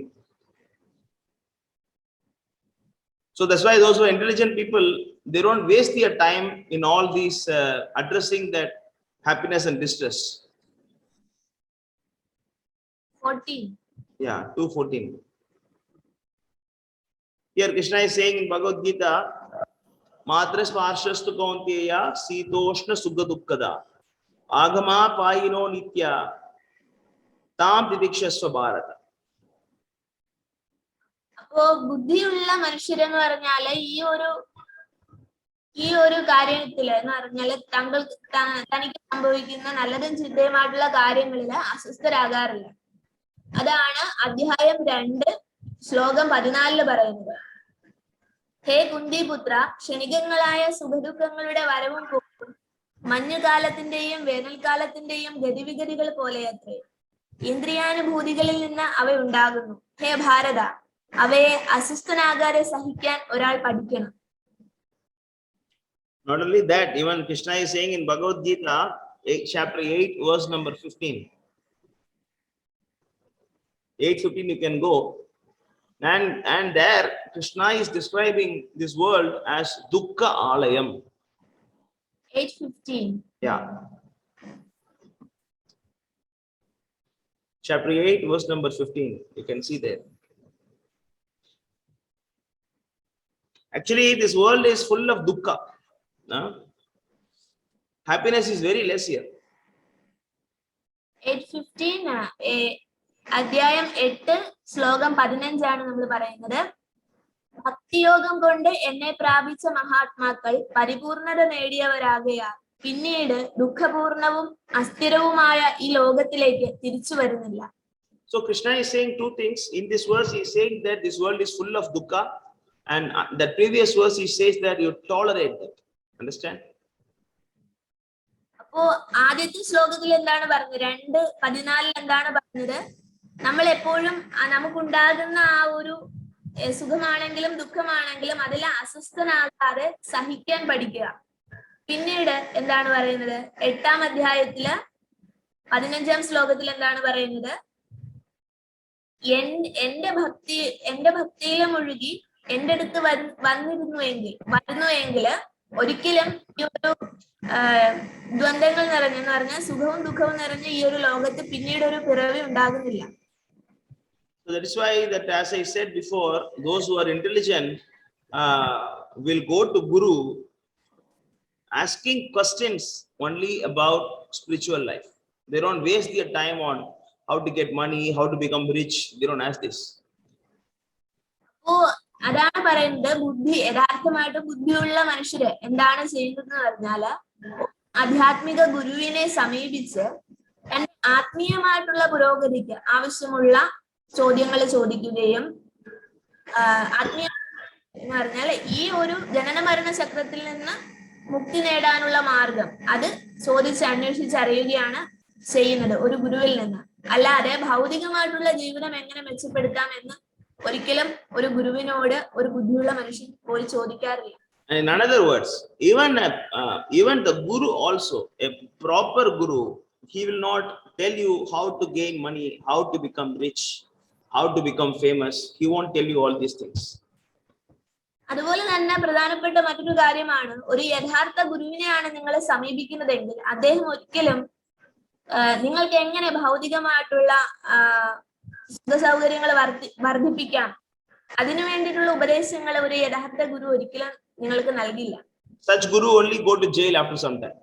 So that's why those who are intelligent people, they don't waste their time in all these addressing that happiness and distress. 14. Yeah, 2:14. Here Krishna is saying in Bhagavad Gita, Matra sparshastu kaunteya sitoshna sugha dukkada agama payino nitya tam didikshasva bharata. അപ്പോ ബുദ്ധിയുള്ള മനുഷ്യരെന്ന് പറഞ്ഞാല് ഈ ഒരു കാര്യത്തില് എന്ന് പറഞ്ഞാല് തനിക്ക് സംഭവിക്കുന്ന നല്ലതും ചിന്തയുമായിട്ടുള്ള കാര്യങ്ങളില് അസ്വസ്ഥരാകാറില്ല. അതാണ് അധ്യായം 2 ശ്ലോകം 14 പറയുന്നത്. ഹേ കുന്തിപുത്ര, ക്ഷണികങ്ങളായ സുഖദുഃഖങ്ങളുടെ വരവും പോക്കും മഞ്ഞുകാലത്തിന്റെയും വേനൽക്കാലത്തിന്റെയും ഗതിവിഗതികൾ പോലെയത്രേ. ഇന്ദ്രിയാനുഭൂതികളിൽ നിന്ന് അവ ഉണ്ടാകുന്നു. ഹേ ഭാരത, അവയെ അസ്വസ്ഥനാകാതെ സഹിക്കാൻ ഒരാൾ പഠിക്കണം. Not only that, even Krishna is saying in Bhagavad Gita, chapter 8, verse number 15. 8:15 you can go. And there Krishna is describing this world as dukkha alayam. 8:15. Yeah. Chapter 8, verse number 15. You can see there. Actually, this world is full of dukkha. Happiness is very less here. 8:15 അധ്യായം 8 ശ്ലോകം 15 ആണ് നമ്മൾ പറയുന്നത്. ഭക്തിയോഗം കൊണ്ട് എന്നെ പ്രാപിച്ച മഹാത്മാക്കൾ പരിപൂർണത നേടിയവരാകയാൽ പിന്നീട് ദുഃഖപൂർണവും അസ്ഥിരവുമായ ഈ ലോകത്തിലേക്ക് തിരിച്ചു വരുന്നില്ല. So Krishna is saying two things. In this verse he is saying that this world is full of dukkha, and the previous verse he says that you tolerate that. Understand? അപ്പോ ആദ്യത്തെ ശ്ലോകത്തിൽ എന്താണ് പറഞ്ഞത്? 2:14 എന്താണ് പറഞ്ഞത്? നമ്മൾ എപ്പോഴും നമുക്കുണ്ടാകുന്ന ആ ഒരു സുഖമാണെങ്കിലും ദുഃഖമാണെങ്കിലും അതിൽ അസ്വസ്ഥനാകാതെ സഹിക്കാൻ പഠിക്കുക. പിന്നീട് എന്താണ് പറയുന്നത്? 8-ാം അധ്യായത്തില് 15-ാം ശ്ലോകത്തിൽ എന്താണ് പറയുന്നത്? എന്റെ ഭക്തിയിലും ഒഴുകി എന്റെ അടുത്ത് വരുന്നുവെങ്കിൽ ഒരിക്കലും ഈ ഒരു ദ്വന്ദ്ങ്ങൾ നിറഞ്ഞെന്ന് പറഞ്ഞാൽ സുഖവും ദുഃഖവും നിറഞ്ഞ ഈ ഒരു ലോകത്ത് പിന്നീട് ഒരു പിറവി ഉണ്ടാകുന്നില്ല. So that is why that, as I said before, those who are intelligent will go to Guru asking questions only about spiritual life. They don't waste their time on how to get money, how to become rich. They don't ask this. അപ്പോ അതാണ് പറയുന്നത്, യഥാർത്ഥമായിട്ട് ബുദ്ധിയുള്ള മനുഷ്യര് എന്താണ് ചെയ്യുന്നതെന്ന് പറഞ്ഞാല് ആധ്യാത്മിക ഗുരുവിനെ സമീപിച്ച് തന്റെ ആത്മീയമായിട്ടുള്ള പുരോഗതിക്ക് ആവശ്യമുള്ള ചോദ്യങ്ങൾ ചോദിക്കുകയും ആത്മീയ എന്ന് പറഞ്ഞാല് ഈ ഒരു ജനന മരണ ചക്രത്തിൽ നിന്ന് മുക്തി നേടാനുള്ള മാർഗം അത് ചോദിച്ച് അന്വേഷിച്ചറിയുകയാണ് ചെയ്യുന്നത് ഒരു ഗുരുവിൽ നിന്ന്. അല്ലാതെ ഭൗതികമായിട്ടുള്ള ജീവിതം എങ്ങനെ മെച്ചപ്പെടുത്താം എന്ന് ഒരിക്കലും ഒരു ഗുരുവിനോട് ഒരു ബുദ്ധിയുള്ള മനുഷ്യൻ പോയി ചോദിക്കാറില്ല. In other words, even the guru also, a proper guru, he will not tell you how to gain money, how to become rich, how to become famous. He won't tell you all these things. അതുപോലെ തന്നെ പ്രധാനപ്പെട്ട മറ്റൊരു കാര്യമാണ്, ഒരു യഥാർത്ഥ ഗുരുവിനെയാണ് നിങ്ങൾ സമീപിക്കുന്നതെങ്കിൽ അദ്ദേഹം ഒരിക്കലും നിങ്ങൾക്ക് എങ്ങനെ ഭൗതികമായിട്ടുള്ള സുഖ സൗകര്യങ്ങൾ വർദ്ധിപ്പിക്കാം അതിനു വേണ്ടിയിട്ടുള്ള ഉപദേശങ്ങൾ ഒരു യഥാർത്ഥ ഗുരു ഒരിക്കലും നിങ്ങൾക്ക് നൽകില്ല. Such guru only go to jail after some time.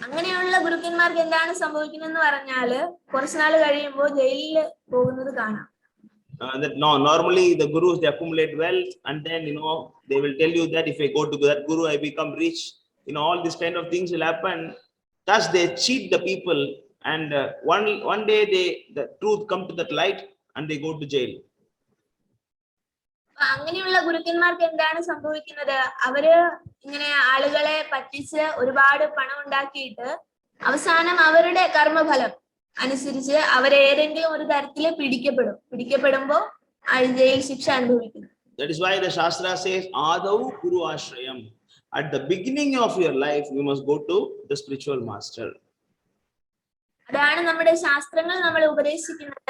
അങ്ങനെയുള്ള ഗുരുക്കന്മാർക്ക് എന്താണ് സംഭവിക്കുന്നതെന്ന് പറഞ്ഞാല് കുറച്ചുനാൾ കഴിയുമ്പോൾ ജയിലിൽ പോകുന്നത് കാണാം. Normally the gurus, they accumulate wealth, and then they will tell you that if I go to that guru I become rich. All these kind of things will happen. Thus they cheat the people, and one day the truth come to that light and they go to jail. അങ്ങനെയുള്ള ഗുരുക്കന്മാർക്ക് എന്താണ് സംഭവിക്കുന്നത്? അവര് ഇങ്ങനെ ആളുകളെ പറ്റിച്ച് ഒരുപാട് പണം ഉണ്ടാക്കിയിട്ട് അവസാനം അവരുടെ കർമ്മഫലം അനുസരിച്ച് അവരേതെങ്കിലും ഒരു തരത്തില് പിടിക്കപ്പെടുമ്പോ ജയിൽ ശിക്ഷ അനുഭവിക്കുന്നു. That is why the Shastra says Adau Guru Ashrayam. At the beginning of your life you must go to the spiritual master. അതാണ് നമ്മുടെ ശാസ്ത്രങ്ങൾ നമ്മളെ ഉപദേശിക്കുന്നത്.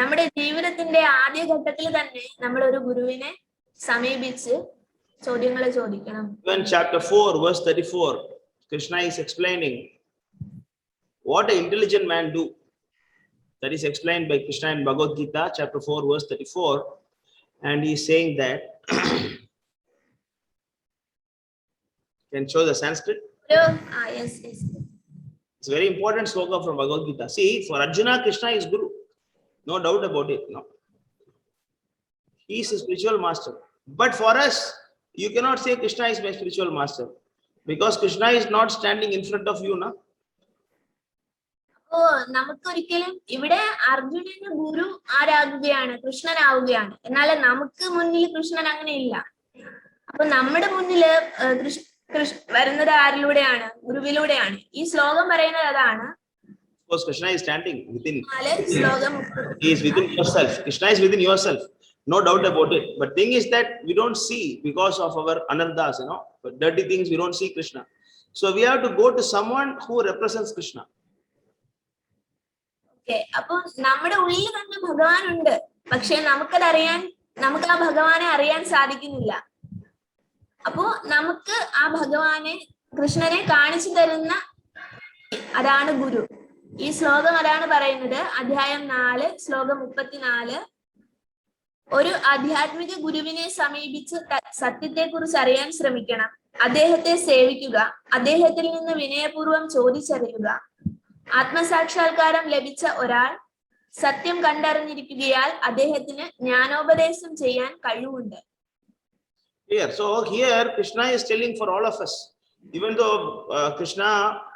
നമ്മുടെ ജീവിതത്തിന്റെ ആദ്യ ഘട്ടത്തിൽ തന്നെ നമ്മൾ ഒരു ഗുരുവിനെ സമീപിച്ച് ചോദ്യങ്ങൾ ചോദിക്കണം. Even chapter 4 verse 34, Krishna is explaining what an intelligent man do. That is explained by Krishna in Bhagavad Gita chapter 4 verse 34, and he is saying that can show the Sanskrit. Yes. It's a very important sloka from Bhagavad Gita. See, for Arjuna, Krishna is Guru. No doubt about it. No. He is a spiritual master. But for us, you cannot say Krishna is my spiritual master. Because Krishna is not standing in front of you. No? നമുക്കൊരിക്കലും ഇവിടെ അർജുനന് ഗുരു ആരാകുകയാണ്, കൃഷ്ണനാവുകയാണ്. എന്നാൽ നമുക്ക് മുന്നിൽ കൃഷ്ണൻ അങ്ങനെ ഇല്ല. അപ്പൊ നമ്മുടെ മുന്നില് വരുന്നത് ആരിലൂടെയാണ്? ഗുരുവിലൂടെയാണ്. ഈ ശ്ലോകം പറയുന്നത് അതാണ്. Because Krishna is standing within. ശ്ലോകം He is within yourself. Krishna is within yourself. No doubt about it. But thing is that we don't see because of our anarthas, but dirty things, we don't see Krishna. So we have to go to someone who represents Krishna. Okay. അപ്പൊ നമ്മുടെ ഉള്ളിൽ തന്നെ ഭഗവാൻ ഉണ്ട്. പക്ഷെ നമുക്ക് ആ ഭഗവാനെ അറിയാൻ സാധിക്കുന്നില്ല. അപ്പോ നമുക്ക് ആ ഭഗവാനെ, കൃഷ്ണനെ കാണിച്ചു തരുന്ന അതാണ് ഗുരു. ഈ ശ്ലോകം അതാണ് പറയുന്നത്. അധ്യായം 4 ശ്ലോകം 34. ഒരു ആധ്യാത്മിക ഗുരുവിനെ സമീപിച്ച് സത്യത്തെ കുറിച്ച് അറിയാൻ ശ്രമിക്കണം. അദ്ദേഹത്തെ സേവിക്കുക. അദ്ദേഹത്തിൽ നിന്ന് വിനയപൂർവ്വം ചോദിച്ചറിയുക. ആത്മസാക്ഷാത്കാരം ലഭിച്ച ഒരാൾ സത്യം കണ്ടറിഞ്ഞിരിക്കുകയാൽ അദ്ദേഹത്തിന് ജ്ഞാനോപദേശം ചെയ്യാൻ കഴിവുണ്ട്. So here Krishna is telling for all of us. Even though Krishna,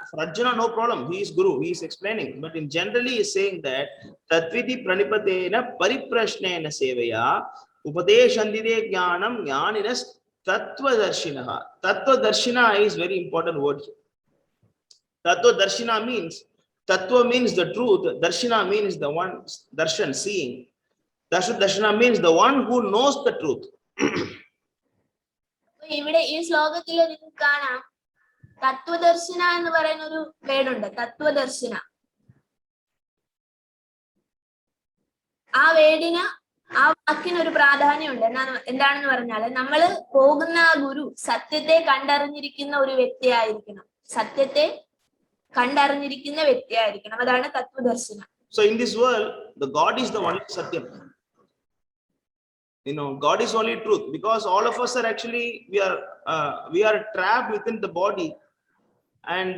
for Arjuna, no problem. He is Guru. He is explaining. But in generally he is saying that Tatviti pranipatena pariprashnena sevaya upadeshandide jnanam jnaninas tattvadarshinaha. Tattvadarshina is very important word. Tattvadarshina means, Tattva means the truth. Darshina means the one, darshan, seeing. Darshana means the one who knows the truth. ഇവിടെ ഈ ശ്ലോകത്തിൽ നിങ്ങൾക്ക് കാണാം തത്വദർശന എന്ന് പറയുന്ന ഒരു വേടുണ്ട്. തത്വദർശന, ആ വേടിന്, ആ വാക്കിനൊരു പ്രാധാന്യമുണ്ട്. എന്താണെന്ന് പറഞ്ഞാല് നമ്മള് പോകുന്ന ആ ഗുരു സത്യത്തെ കണ്ടറിഞ്ഞിരിക്കുന്ന ഒരു വ്യക്തിയായിരിക്കണം. സത്യത്തെ കണ്ടറിഞ്ഞിരിക്കുന്ന വ്യക്തിയായിരിക്കണം. അതാണ് തത്വദർശന. So in this world, the God is the only Satyam. God is only truth, because all of us are actually, we are trapped within the body, and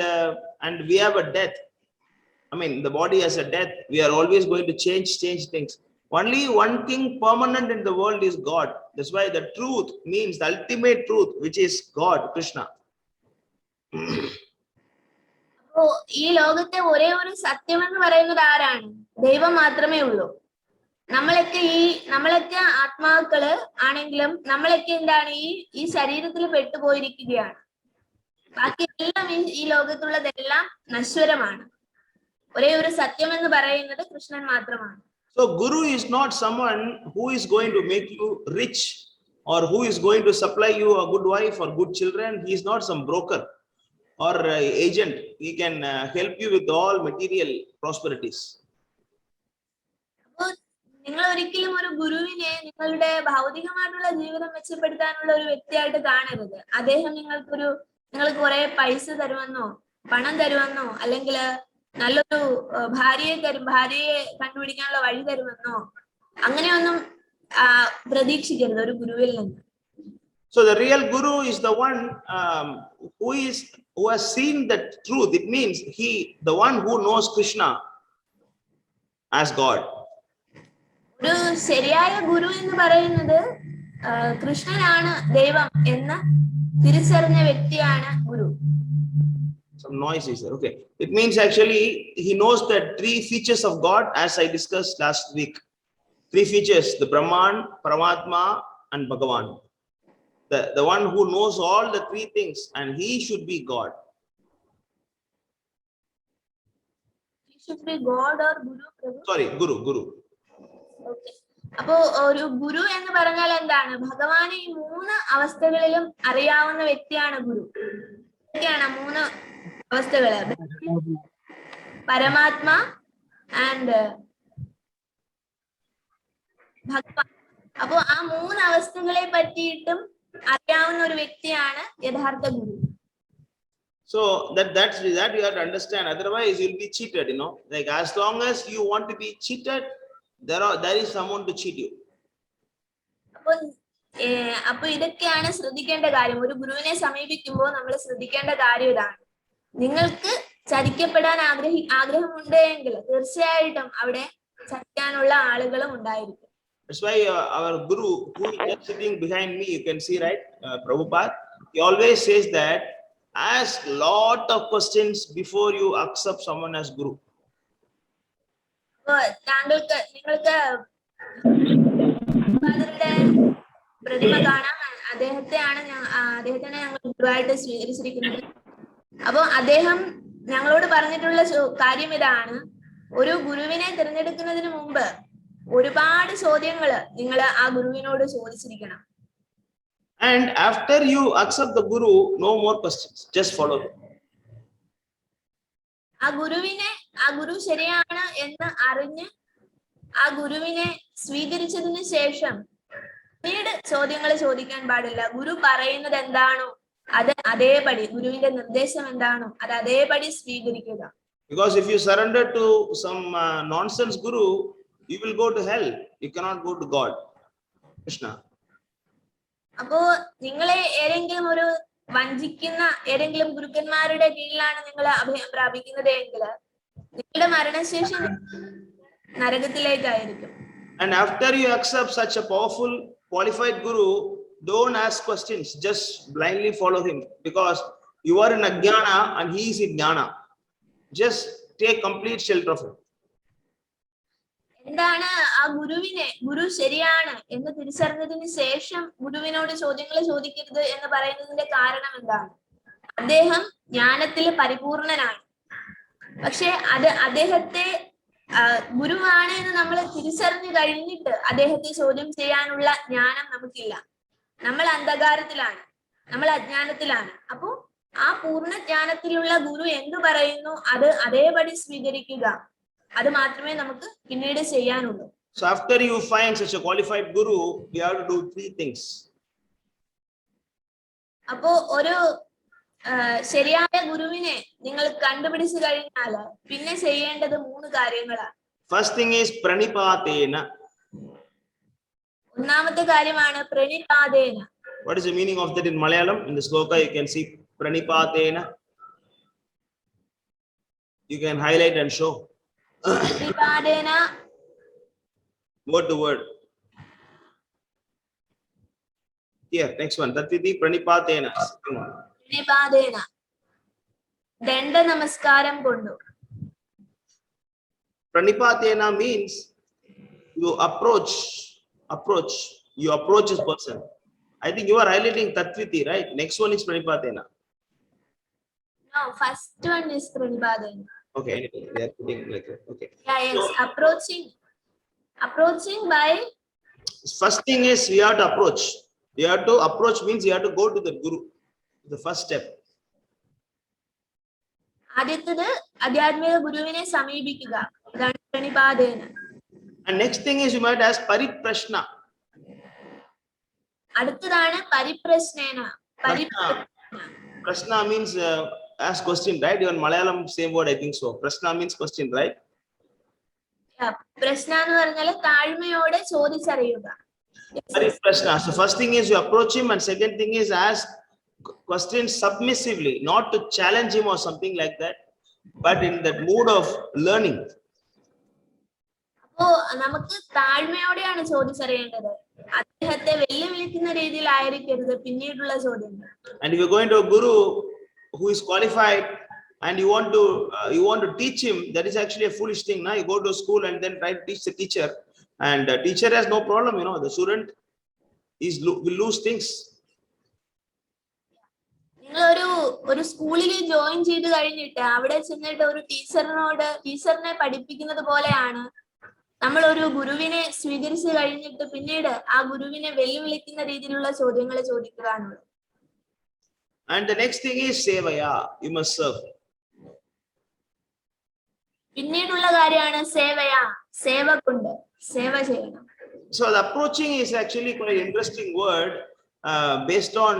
we have a death. I mean, the body has a death. We are always going to change things. Only one thing permanent in the world is God. That's why the truth means the ultimate truth, which is God, Krishna. ഈ ലോകത്തെ ഒരേ ഒരു സത്യം എന്ന് പറയുന്നത് ആരാണ്? ദൈവം മാത്രമേ ഉള്ളൂ. നമ്മളൊക്കെ ആത്മാക്കള് ആണെങ്കിലും നമ്മളൊക്കെ എന്താണ് ഈ ശരീരത്തിൽ പെട്ടുപോയിരിക്കുകയാണ്. ബാക്കി എല്ലാം ഈ ലോകത്തുള്ളതെല്ലാം നശ്വരമാണ്. ഒരേ ഒരു സത്യം എന്ന് പറയുന്നത് കൃഷ്ണൻ മാത്രമാണ്. So Guru is not someone who is going to make you rich, or who is going to supply you a good wife or good children. He is not some broker or agent. He can help you with all material prosperities. നിങ്ങൾ ഒരിക്കലും ഒരു ഗുരുവിനെ നിങ്ങളുടെ ഭൗതികമായിട്ടുള്ള ജീവിതം മെച്ചപ്പെടുത്താനുള്ള ഒരു വ്യക്തിയായിട്ട് കാണരുത്. അദ്ദേഹം നിങ്ങൾക്ക് കുറെ പൈസ തരുമെന്നോ പണം തരുമെന്നോ അല്ലെങ്കിൽ നല്ലൊരു ഭാര്യയെ കണ്ടുപിടിക്കാനുള്ള വഴി തരുമെന്നോ അങ്ങനെയൊന്നും പ്രതീക്ഷിക്കരുത് ഒരു ഗുരുവിൽ നിന്ന്. So the real Guru is the one who has seen the truth. It means the one who knows Krishna as God. ഒരു ശരിയായ ഗുരു എന്ന് പറയുന്നത് കൃഷ്ണനാണ് ദൈവം എന്ന് തിരിച്ചറിഞ്ഞ വ്യക്തിയാണ് ഗുരു. Some noise is there. Okay. It means actually he knows the 3 features of God, as I discussed last week. 3 features: the Brahman, Paramatma, and Bhagavan. The one who knows all the 3 things, and he should be God. He should be God or Guru, Prabhu? Sorry, Guru. Okay. അപ്പോ ഒരു ഗുരു എന്ന് പറഞ്ഞാൽ എന്താണ്? ഭഗവാനെ ഈ 3 അവസ്ഥകളിലും അറിയാവുന്ന വ്യക്തിയാണ് ഗുരു. ഇതൊക്കെയാണ് 3 അവസ്ഥകള്: പരമാത്മ ആൻഡ് ഭഗവാൻ. അപ്പോ ആ 3 അവസ്ഥകളെ പറ്റിയിട്ടും അറിയാവുന്ന ഒരു വ്യക്തിയാണ് യഥാർത്ഥ ഗുരു. So that you have to understand. Otherwise, you'll be cheated. You know, like as long as you want to be cheated, there is someone to cheat you. അപ്പൊ ഇതൊക്കെയാണ് ശ്രദ്ധിക്കേണ്ട കാര്യം. ഒരു ഗുരുവിനെ സമീപിക്കുമ്പോൾ നമ്മൾ ശ്രദ്ധിക്കേണ്ട കാര്യം ഇതാണ്. നിങ്ങൾക്ക് ചതിക്കപ്പെടാൻ ആഗ്രഹമുണ്ട് എങ്കിൽ തീർച്ചയായിട്ടും അവിടെ ചതിക്കാനുള്ള ആളുകളും ഉണ്ടായിരിക്കും. That's why our guru, who is sitting behind me, you can see, right, Prabhupada, he always says that ask lot of questions before you accept someone as guru. നിങ്ങൾക്ക് പ്രതിമ കാണാം. അദ്ദേഹത്തെയാണ് ഞങ്ങൾ ഗുരുവായിട്ട് സ്വീകരിച്ചിരിക്കുന്നത്. അപ്പൊ അദ്ദേഹം ഞങ്ങളോട് പറഞ്ഞിട്ടുള്ള കാര്യം ഇതാണ്: ഒരു ഗുരുവിനെ തിരഞ്ഞെടുക്കുന്നതിന് മുമ്പ് ഒരുപാട് ചോദ്യങ്ങള് നിങ്ങൾ ആ ഗുരുവിനോട് ചോദിച്ചിരിക്കണം. And after you accept the guru, no more questions, just follow him. ആ ഗുരു ശരിയാണ് എന്ന് അറിഞ്ഞ് ആ ഗുരുവിനെ സ്വീകരിച്ചതിന് ശേഷം പിന്നീട് ചോദ്യങ്ങൾ ചോദിക്കാൻ പാടില്ല. ഗുരു പറയുന്നത് എന്താണോ അത് അതേപടി, ഗുരുവിന്റെ നിർദ്ദേശം എന്താണോ അത് അതേപടി സ്വീകരിക്കുക. Because if you surrender to some nonsense guru, you will go to hell. You cannot go to God. Krishna. അപ്പോ നിങ്ങളെ ഏതെങ്കിലും ഒരു വഞ്ചിക്കുന്ന ഏതെങ്കിലും ഗുരുക്കന്മാരുടെ കീഴിലാണ് നിങ്ങൾ അഭയം പ്രാപിക്കുന്നത് എങ്കിൽ നിങ്ങളുടെ മരണശേഷം നരകത്തിലേക്കായിരിക്കും. And after you accept such a powerful, qualified guru, don't ask questions, just blindly follow him, because you are in Ajnana and he is in Jnana. Just take complete shelter of him. എന്താണ് ആ ഗുരു ശരിയാണ് എന്ന് തിരിച്ചറിഞ്ഞതിന് ശേഷം ഗുരുവിനോട് ചോദ്യങ്ങൾ ചോദിക്കരുത് എന്ന് പറയുന്നതിന്റെ കാരണം എന്താണ്? അദ്ദേഹം ജ്ഞാനത്തിൽ പരിപൂർണനാണ്. പക്ഷെ അദ്ദേഹത്തെ ഗുരുവാണ് എന്ന് നമ്മൾ തിരിച്ചറിഞ്ഞു കഴിഞ്ഞിട്ട് അദ്ദേഹത്തെ ചോദ്യം ചെയ്യാനുള്ള ജ്ഞാനം നമുക്കില്ല. നമ്മൾ അന്ധകാരത്തിലാണ്, നമ്മൾ അജ്ഞാനത്തിലാണ്. അപ്പോ ആ പൂർണ്ണ ജ്ഞാനത്തിലുള്ള ഗുരു എന്തു പറയുന്നു അത് അതേപടി സ്വീകരിക്കുക. അത് മാത്രമേ നമുക്ക് പിന്നീട് ചെയ്യാനുള്ളൂ. So after you find such a qualified guru, you have to do 3 things. അപ്പോ ഒരു ശരിയായ ഗുരുവിനെ നിങ്ങൾ കണ്ടുപിടിച്ചു കഴിഞ്ഞാൽ പിന്നെ ചെയ്യേണ്ടത് 3 കാര്യങ്ങളാണ്. First thing is pranipatena. ഒന്നാമത്തെ കാര്യമാണ് പ്രണിപാതേന. What is the meaning of that in Malayalam? In the sloka you can see pranipatena. You can highlight and show. പ്രണിപാതേന. Word to word. Here, next one. Tatviti pranipatena. പ്രണിപാതേന. ദണ്ഡ നമസ്കാരം കൊണ്ടു. Pranipatena means you approach this person. I think you are highlighting Tatviti, right? Next one is pranipatena. No, first one is pranipatena. Okay, anyway, they are putting like that. Okay. Yeah, yes, so, approaching by. First thing is we have to approach. You have to approach means you have to go to the guru. The first step. ആദ്യത്തേത് ആധ്യാത്മിക ഗുരുവിനെ സമീപിക്കുക. അതാണ് പ്രണിപാതേന. And next thing is you might ask pariprashna. അടുത്തതാണ് പരിപ്രശ്നേന. Prashna means ask question, right? Even Malayalam same word I think so. Prashna means question, right? പ്രശ്ന എന്ന് പറഞ്ഞാൽ താഴ്മയോടെ ചോദിച്ചറിയുക. Pariprashna. So first thing is you approach him, and second thing is ask questions submissively, not to challenge him or something like that, but in that mood of learning. അപ്പോ നമുക്ക് താഴ്മയോടെയാണ് ചോദിച്ചറിയേണ്ടത്. അദ്ദേഹത്തെ വെല്ലുവിളിക്കുന്ന രീതിയിലായിരിക്കരുത് പിന്നീടുള്ള ചോദ്യങ്ങൾ. And if you're going to a guru who is qualified and you want to teach him, that is actually a foolish thing. Now you go to school and then try to teach the teacher, and the teacher has no problem. You know, the student will lose things. നിങ്ങൾ ഒരു സ്കൂളിൽ join ചെയ്ത് കഴിഞ്ഞിട്ട് അവിടെ ചെന്നിട്ട് ഒരു ടീച്ചറിനെ പഠിപ്പിക്കുന്നത് പോലെയാണ് നമ്മൾ ഒരു ഗുരുവിനെ സ്വീകരിച്ചു കഴിഞ്ഞിട്ട് പിന്നീട് ആ ഗുരുവിനെ വെല്ലുവിളിക്കുന്ന രീതിയിലുള്ള ചോദ്യങ്ങൾ ചോദിക്കാനുള്ളത്. And the next thing is sevaya. You must serve. പിന്നീടുള്ള കാര്യമാണ് സേവയ. സേവ കൊണ്ട് സേവ ചെയ്യണം. So the approaching is actually quite an interesting word. based on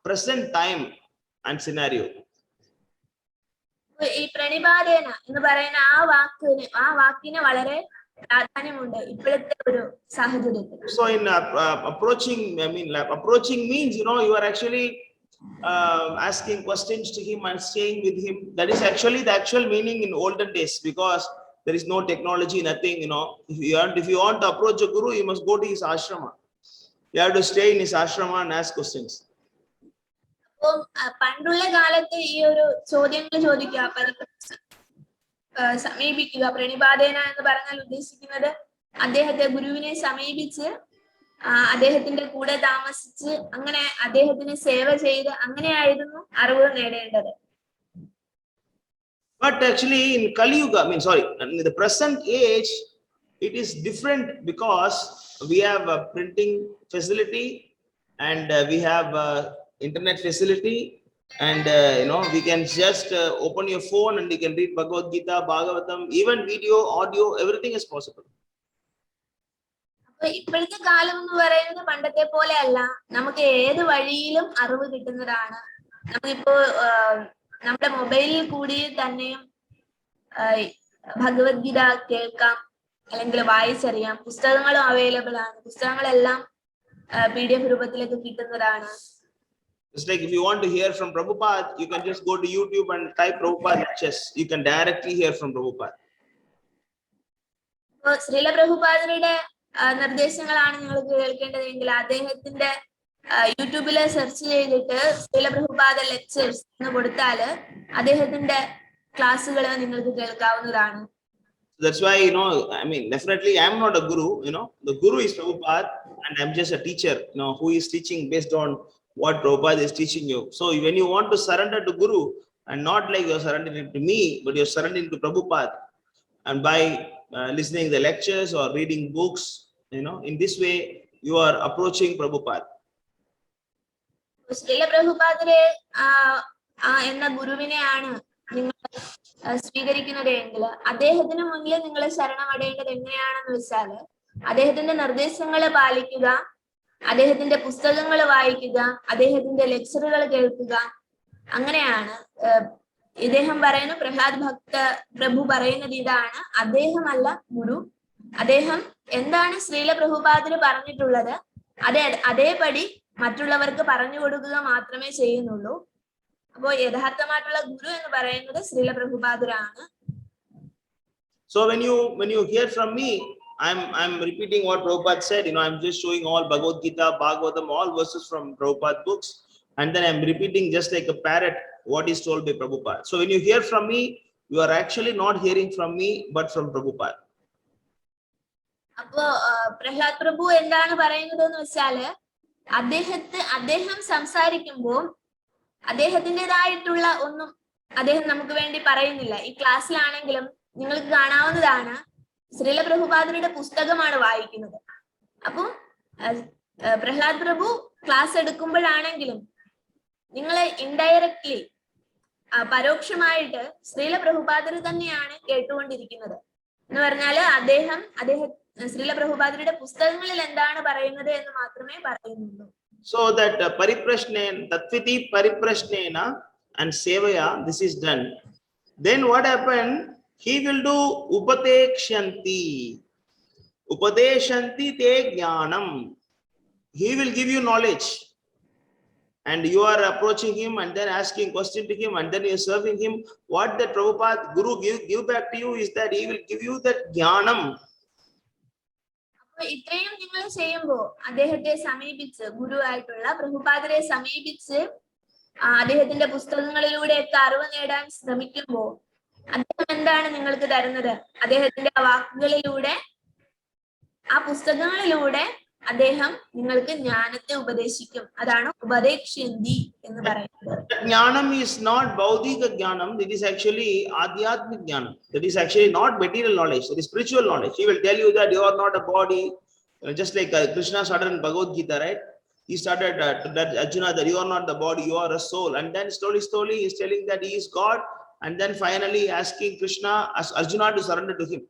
present time and scenario. ഈ പ്രണിപാതേന എന്ന് പറയുന്ന ആ വാക്കിന് വളരെ പ്രാധാന്യമുണ്ട് ഇപ്പോഴത്തെ ഒരു സാഹചര്യത്തിൽ. So in approaching, approaching means, you are actually asking questions to him and staying with him. That is actually the actual meaning in olden days, because there is no technology, nothing. If you want to approach a guru, you must go to his ashrama. You have to stay in his ashrama and ask questions. പണ്ടുള്ള കാലത്ത് ഈ ഒരു ചോദ്യങ്ങൾ ചോദിക്കുക, സമീപിക്കുക, പ്രണിപാതേന എന്ന് പറഞ്ഞാൽ ഉദ്ദേശിക്കുന്നത് അദ്ദേഹത്തെ, ഗുരുവിനെ സമീപിച്ച് അദ്ദേഹത്തിന്റെ കൂടെ താമസിച്ച് അങ്ങനെ അദ്ദേഹത്തിന് സേവ ചെയ്ത് അങ്ങനെയായിരുന്നു അറിവ് നേടേണ്ടത്. But actually in Kali Yuga, in the present age, it is different, because we have a printing facility and we have internet facility, and we can just open your phone and you can read Bhagavad-gita, Bhagavatam, even video, audio, everything is possible. ഇപ്പോഴത്തെ കാലം എന്ന് പറയുന്നത് പണ്ടത്തെ പോലെ അല്ല, നമുക്ക് ഏത് വഴിയിലും അറിവ് കിട്ടുന്നതാണ്. നമുക്കിപ്പോ നമ്മുടെ മൊബൈലിൽ കൂടി തന്നെയും ഭഗവത്ഗീത കേൾക്കാം, അല്ലെങ്കിൽ വായിച്ചറിയാം. പുസ്തകങ്ങളും അവൈലബിൾ ആണ്, പുസ്തകങ്ങളെല്ലാം PDF രൂപത്തിലേക്ക് കിട്ടുന്നതാണ്. It's like if you want to hear from Prabhupada, you can just go to YouTube and type Prabhupada lectures. You can directly hear from Prabhupada. Srila പ്രഭുപാദരുടെ നിർദ്ദേശങ്ങളാണ് നിങ്ങൾ കേൾക്കേണ്ടതെങ്കിൽ അദ്ദേഹത്തിന്റെ യൂട്യൂബില് സെർച്ച് ചെയ്തിട്ട് ശ്രീല പ്രഭുപാദ ലെക്ചേഴ്സ് എന്ന് കൊടുത്താൽ അദ്ദേഹത്തിന്റെ ക്ലാസ്സുകൾ നിങ്ങൾക്ക് കേൾക്കാവുന്നതാണ്. That's why, definitely I am not a guru. The guru is Prabhupada, and I'm just a teacher, who is teaching based on what Prabhupada is teaching you. So when you want to surrender to Guru, and not like you're surrendering to me, but you're surrendering to Prabhupada, and by listening the lectures or reading books, in this way you are approaching Prabhupada. Srila പ്രഭുപാദരെ എന്ന ഗുരുവിനെയാണ് നിങ്ങൾ സ്വീകരിക്കുന്നത് എങ്കിൽ അദ്ദേഹത്തിന് മുന്നിൽ നിങ്ങൾ ശരണമടയേണ്ടത് എങ്ങനെയാണെന്ന് വെച്ചാൽ അദ്ദേഹത്തിന്റെ നിർദ്ദേശങ്ങൾ പാലിക്കുക, അദ്ദേഹത്തിന്റെ പുസ്തകങ്ങൾ വായിക്കുക, അദ്ദേഹത്തിന്റെ ലെക്ചറുകൾ കേൾക്കുക. അങ്ങനെയാണ് ഇദ്ദേഹം പറയുന്നു. പ്രഹ്ലാദ് ഭക്ത പ്രഭു പറയുന്നത് ഇതാണ്, അദ്ദേഹമല്ല ഗുരു. അദ്ദേഹം എന്താണ് ശ്രീല പ്രഭുപാദര് പറഞ്ഞിട്ടുള്ളത് അതേപടി മറ്റുള്ളവർക്ക് പറഞ്ഞു കൊടുക്കുക മാത്രമേ ചെയ്യുന്നുള്ളൂ. അപ്പോൾ യഥാർത്ഥമായിട്ടുള്ള ഗുരു എന്ന് പറയുന്നത് Srila പ്രഭുപാദരാണ്. So when you hear from me, I'm repeating what Prabhupada said. I'm just showing all Bhagavad-gita, Bhagavatam, all verses from Prabhupada books, and then I'm repeating just like a parrot what is told by Prabhupada. So when you hear from me, you are actually not hearing from me but from Prabhupada. അപ്പോ പ്രഹ്ലാദ് പ്രഭു എന്താണ് പറയുന്നത് എന്ന് വെച്ചാല് അദ്ദേഹം സംസാരിക്കുമ്പോൾ അദ്ദേഹത്തിൻ്റെതായിട്ടുള്ള ഒന്നും അദ്ദേഹം നമുക്ക് വേണ്ടി പറയുന്നില്ല. ഈ ക്ലാസ്സിലാണെങ്കിലും നിങ്ങൾക്ക് കാണാവുന്നതാണ്, ശ്രീല പ്രഭുപാദരുടെ പുസ്തകമാണ് വായിക്കുന്നത്. അപ്പൊ പ്രഹ്ലാദ് പ്രഭു ക്ലാസ് എടുക്കുമ്പോഴാണെങ്കിലും നിങ്ങളെ ഇൻഡയറക്ട്ലി പരോക്ഷമായിട്ട് ശ്രീല പ്രഭുപാദർ തന്നെയാണ് കേട്ടുകൊണ്ടിരിക്കുന്നത്. എന്ന് പറഞ്ഞാല് അദ്ദേഹം ശ്രീല പ്രഭുപാദരുടെ പുസ്തകങ്ങളിൽ എന്താണ് പറയുന്നത് എന്ന് മാത്രമേ പറയുന്നുള്ളൂ. So that tatviti pariprashnena and sevaya, this is done. Then what happened? He will do upadekshanti te jnanam. He will give you knowledge, and you are approaching him and then asking question to him, and then you are serving him. What the Prabhupada Guru give back to you is that he will give you that jnanam. ഇത്രയും നിങ്ങൾ ചെയ്യുമ്പോ അദ്ദേഹത്തെ സമീപിച്ച്, ഗുരുവായിട്ടുള്ള പ്രഭുപാദരെ സമീപിച്ച് അദ്ദേഹത്തിന്റെ പുസ്തകങ്ങളിലൂടെയൊക്കെ അറിവ് നേടാൻ ശ്രമിക്കുമ്പോ അദ്ദേഹം എന്താണ് നിങ്ങൾക്ക് തരുന്നത്? അദ്ദേഹത്തിന്റെ വാക്കുകളിലൂടെ, ആ പുസ്തകങ്ങളിലൂടെ അദ്ദേഹം നിങ്ങൾക്ക് ജ്ഞാനത്തെ ഉപദേശിക്കും. അതാണ് ഉപദേക്ഷ്യന്തി എന്ന് പറയുന്നത്. Jnanam is not Bauddhika Jnanam, it is actually Adhyatmic Jnanam. That is actually not material knowledge, it is spiritual knowledge. He will tell you that you are not a body, just like Krishna started in Bhagavad Gita, right? He started that Arjuna, that you are not the body, you are a soul. And then slowly he is telling that he is God, and then finally asking Krishna, as Arjuna, to surrender to him.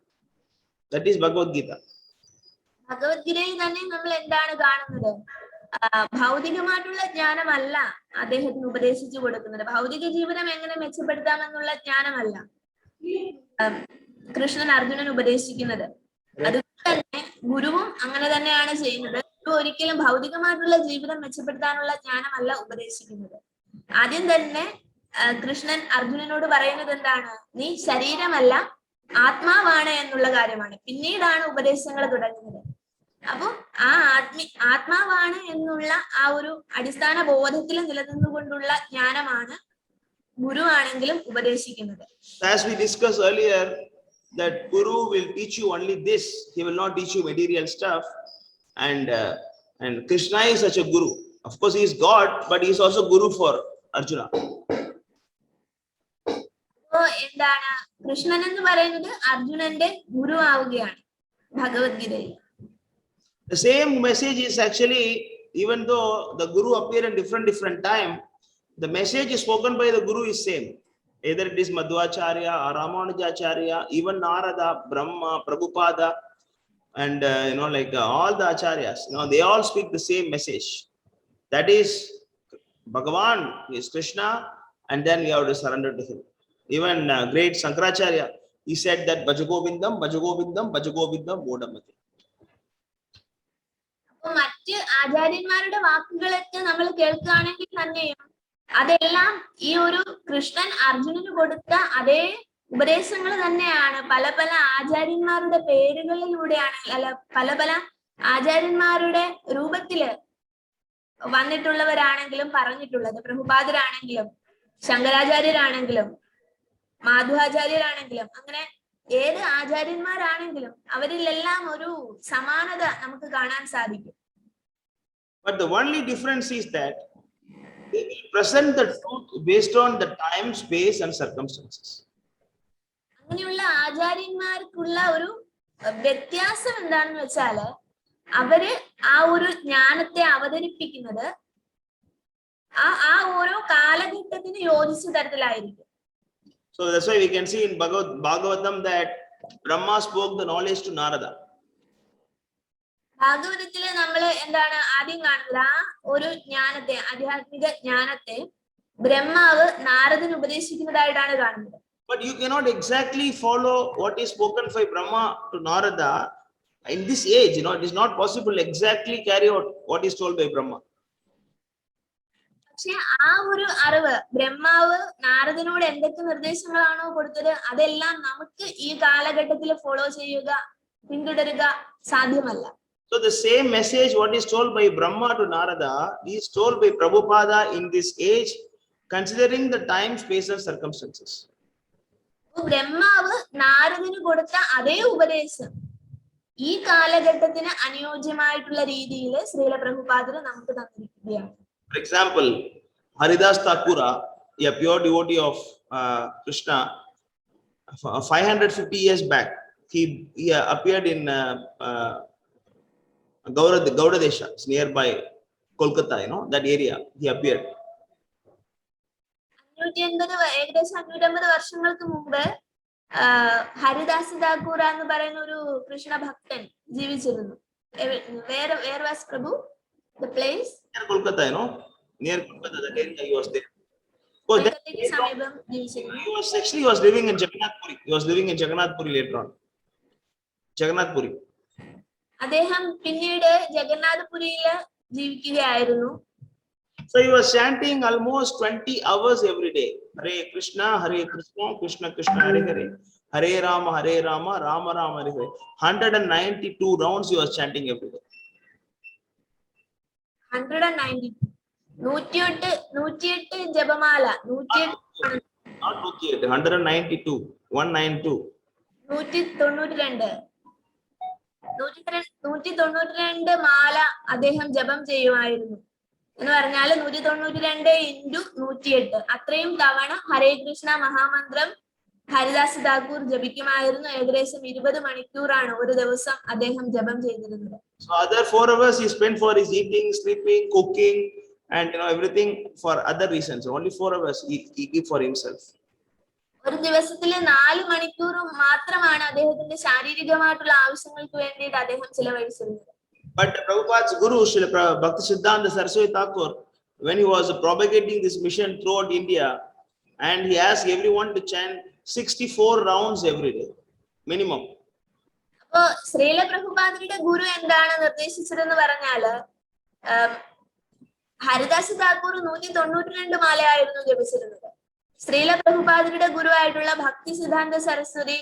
That is Bhagavad Gita. ഭഗവത്ഗീതയിൽ തന്നെ നമ്മൾ എന്താണ് കാണുന്നത്? ഭൗതികമായിട്ടുള്ള ജ്ഞാനമല്ല അദ്ദേഹത്തിന് ഉപദേശിച്ചു കൊടുക്കുന്നത്. ഭൗതിക ജീവിതം എങ്ങനെ മെച്ചപ്പെടുത്താമെന്നുള്ള ജ്ഞാനമല്ല കൃഷ്ണൻ അർജുനൻ ഉപദേശിക്കുന്നത്. അതുകൊണ്ട് തന്നെ ഗുരുവും അങ്ങനെ തന്നെയാണ് ചെയ്യുന്നത്. ഗുരു ഒരിക്കലും ഭൗതികമായിട്ടുള്ള ജീവിതം മെച്ചപ്പെടുത്താനുള്ള ജ്ഞാനമല്ല ഉപദേശിക്കുന്നത്. ആദ്യം തന്നെ കൃഷ്ണൻ അർജുനനോട് പറയുന്നത് എന്താണ്? നീ ശരീരമല്ല ആത്മാവാണ് എന്നുള്ള കാര്യമാണ്. പിന്നീടാണ് ഉപദേശങ്ങൾ തുടങ്ങുന്നത്. അപ്പൊ ആ ആത്മാവാണ് എന്നുള്ള ആ ഒരു അടിസ്ഥാന ബോധത്തിൽ നിലനിന്നുകൊണ്ടുള്ള ജ്ഞാനമാണ് ഗുരുവാണെങ്കിലും ഉപദേശിക്കുന്നത്. As we discussed earlier, that Guru will teach you only this. He will not teach you material stuff. And Krishna is such a Guru. Of course, he is God, but he is also Guru for Arjuna. എന്താണ് കൃഷ്ണൻ എന്ന് പറയുന്നത് അർജുനന്റെ ഗുരു ആവുകയാണ് ഭഗവത്ഗീതയിൽ. The same message is actually, even though the Guru appear in different time, the message is spoken by the Guru is same. Either it is Madhvacharya or Ramanujacharya, even Narada, Brahma, Prabhupada, and all the acharyas, they all speak the same message. That is, Bhagavan is Krishna, and then we have to surrender to him. Even great Sankaracharya, he said that Bhajagovindam, Bhajagovindam, Bhajagovindam, Modamati. മറ്റ് ആചാര്യന്മാരുടെ വാക്കുകളൊക്കെ നമ്മൾ കേൾക്കുകയാണെങ്കിൽ തന്നെയും അതെല്ലാം ഈ ഒരു കൃഷ്ണൻ അർജുനന് കൊടുത്ത അതേ ഉപദേശങ്ങൾ തന്നെയാണ്. പല പല ആചാര്യന്മാരുടെ പേരുകളിലൂടെയാണ്, അല്ല പല പല ആചാര്യന്മാരുടെ രൂപത്തില് വന്നിട്ടുള്ളവരാണെങ്കിലും പറഞ്ഞിട്ടുള്ളത്. പ്രഭുപാദരാണെങ്കിലും ശങ്കരാചാര്യരാണെങ്കിലും മാധവാചാര്യരാണെങ്കിലും അങ്ങനെ ഏത് ആചാര്യന്മാരാണെങ്കിലും അവരിലെല്ലാം ഒരു സമാനത നമുക്ക് കാണാൻ സാധിക്കും. But the only difference is that they will present the truth based on the time, space, and circumstances. അങ്ങനെയുള്ള ആചാര്യന്മാർക്കുള്ള ഒരു വ്യത്യാസം എന്താണെന്ന് വെച്ചാല് അവര് ആ ഒരു ജ്ഞാനത്തെ അവതരിപ്പിക്കുന്നത് ആ ഓരോ കാലഘട്ടത്തിന് യോജിച്ച തരത്തിലായിരിക്കും. So that's why we can see in Bhagavatam that Brahma spoke the knowledge to Narada. ഭാഗവതത്തില് നമ്മൾ എന്താണ് ആദ്യം കാണുന്നത്? ആ ഒരു ജ്ഞാനത്തെ, ആധ്യാത്മിക ജ്ഞാനത്തെ ബ്രഹ്മാവ് നാരദന് ഉപദേശിക്കുന്നതായിട്ടാണ് കാണുന്നത്. But you cannot exactly follow what is spoken by Brahma to Narada in this age. It is not possible to exactly carry out what is told by Brahma. പക്ഷെ ആ ഒരു അറിവ് ബ്രഹ്മാവ് നാരദനോട് എന്തൊക്കെ നിർദ്ദേശങ്ങളാണോ കൊടുത്തത് അതെല്ലാം നമുക്ക് ഈ കാലഘട്ടത്തിൽ ഫോളോ ചെയ്യുക, പിന്തുടരുക സാധ്യമല്ല. So the same message what is told by Brahma to Narada is told by Prabhupada in this age, considering the time, space, and circumstances. ബ്രഹ്മാവ് നാരദന് കൊടുത്ത അതേ ഉപദേശം ഈ കാലഘട്ടത്തിന് അനുയോജ്യമായിട്ടുള്ള രീതിയിൽ ശ്രീല പ്രഭുപാദര് നമുക്ക് തന്നിരിക്കുകയാണ്. For example, Haridas Thakura, a pure devotee of Krishna, 550 years back, he appeared in Gaudadesha, it's nearby Kolkata, that area. He appeared. ഏകദേശം 550 വർഷങ്ങൾക്ക് മുമ്പ് ഹരിദാസ് താക്കൂർ എന്ന് പറയുന്ന ഒരു കൃഷ്ണ ഭക്തൻ ജീവിച്ചിരുന്നു. Where was Prabhu? The place? Near Kolkata, near Kolkata, that area he was there. He was living in Jagannath Puri. He was living in Jagannath Puri later on. Jagannath Puri. അദ്ദേഹം പിന്നീട് Jagannath പുരിയില് ജീവിക്കുകയായിരുന്നു. So he was chanting almost 20 hours every day. Hare Krishna, Krishna Krishna, Hare Hare, Hare Rama, Rama Rama, Hare Hare. 192 rounds he was chanting every day. 198 ജപമാല, 192, 192. 192 മാല അദ്ദേഹം ജപം ചെയ്യുമായിരുന്നു. എന്ന് പറഞ്ഞാൽ 192 × 108 അത്രയും തവണ ഹരേ കൃഷ്ണ മഹാമന്ത്രം ഹരിദാസ് താക്കൂർ ജപിക്കുമായിരുന്നു. ഏകദേശം 20 മണിക്കൂറാണ് ഒരു ദിവസം അദ്ദേഹം ജപം ചെയ്തിരുന്നത്. So other 4 hours he spent for his eating, sleeping, cooking, and everything for other reasons. Only 4 hours he keep for himself. ഒരു ദിവസത്തിലെ 4 മണിക്കൂർ മാത്രമാണ് അദ്ദേഹത്തിന്റെ ശാരീരികമായിട്ടുള്ള ആവശ്യങ്ങൾക്ക് വേണ്ടിയിട്ട് അദ്ദേഹം ചിലവഴിച്ചിരുന്നത്. But Prabhupada's guru, Srila Bhaktisiddhanta Saraswati Thakur, when he was propagating this mission throughout India, and he asked everyone to chant 64 rounds every day, minimum. അപ്പോ ശ്രീല പ്രഭുപാദരുടെ ഗുരു എന്താണ് നിർദ്ദേശിച്ചതെന്ന് പറഞ്ഞാല് ഹരിദാസ് താക്കൂർ 192 മാലയായിരുന്നു ജപിച്ചിരുന്നത്. ശ്രീല പ്രഭുപാദരുടെ ഗുരുവായിട്ടുള്ള ഭക്തി സിദ്ധാന്ത സരസ്വതി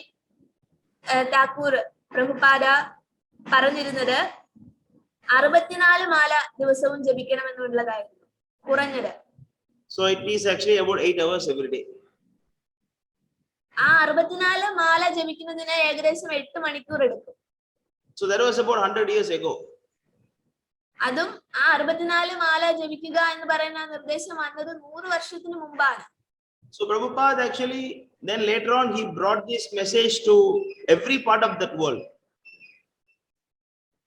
താക്കൂർ പ്രഭുപാദ പറഞ്ഞിരുന്നത് 64 മാല ദിവസവും ജപിക്കണമെന്നുള്ളതായിരുന്നു കുറഞ്ഞത്. So it is actually about 8 hours every day. ആ 64 മാല ജപിക്കുന്നതിന് ഏകദേശം 8 മണിക്കൂർ എടുക്കും. So that was about 100 years ago. അതും ആ 64 മാല ജപിക്കുക എന്ന് പറയുന്ന നിർദ്ദേശം വന്നത് 100 വർഷത്തിന് മുമ്പാണ്. So Prabhupada actually then later on he brought this message to every part of that world.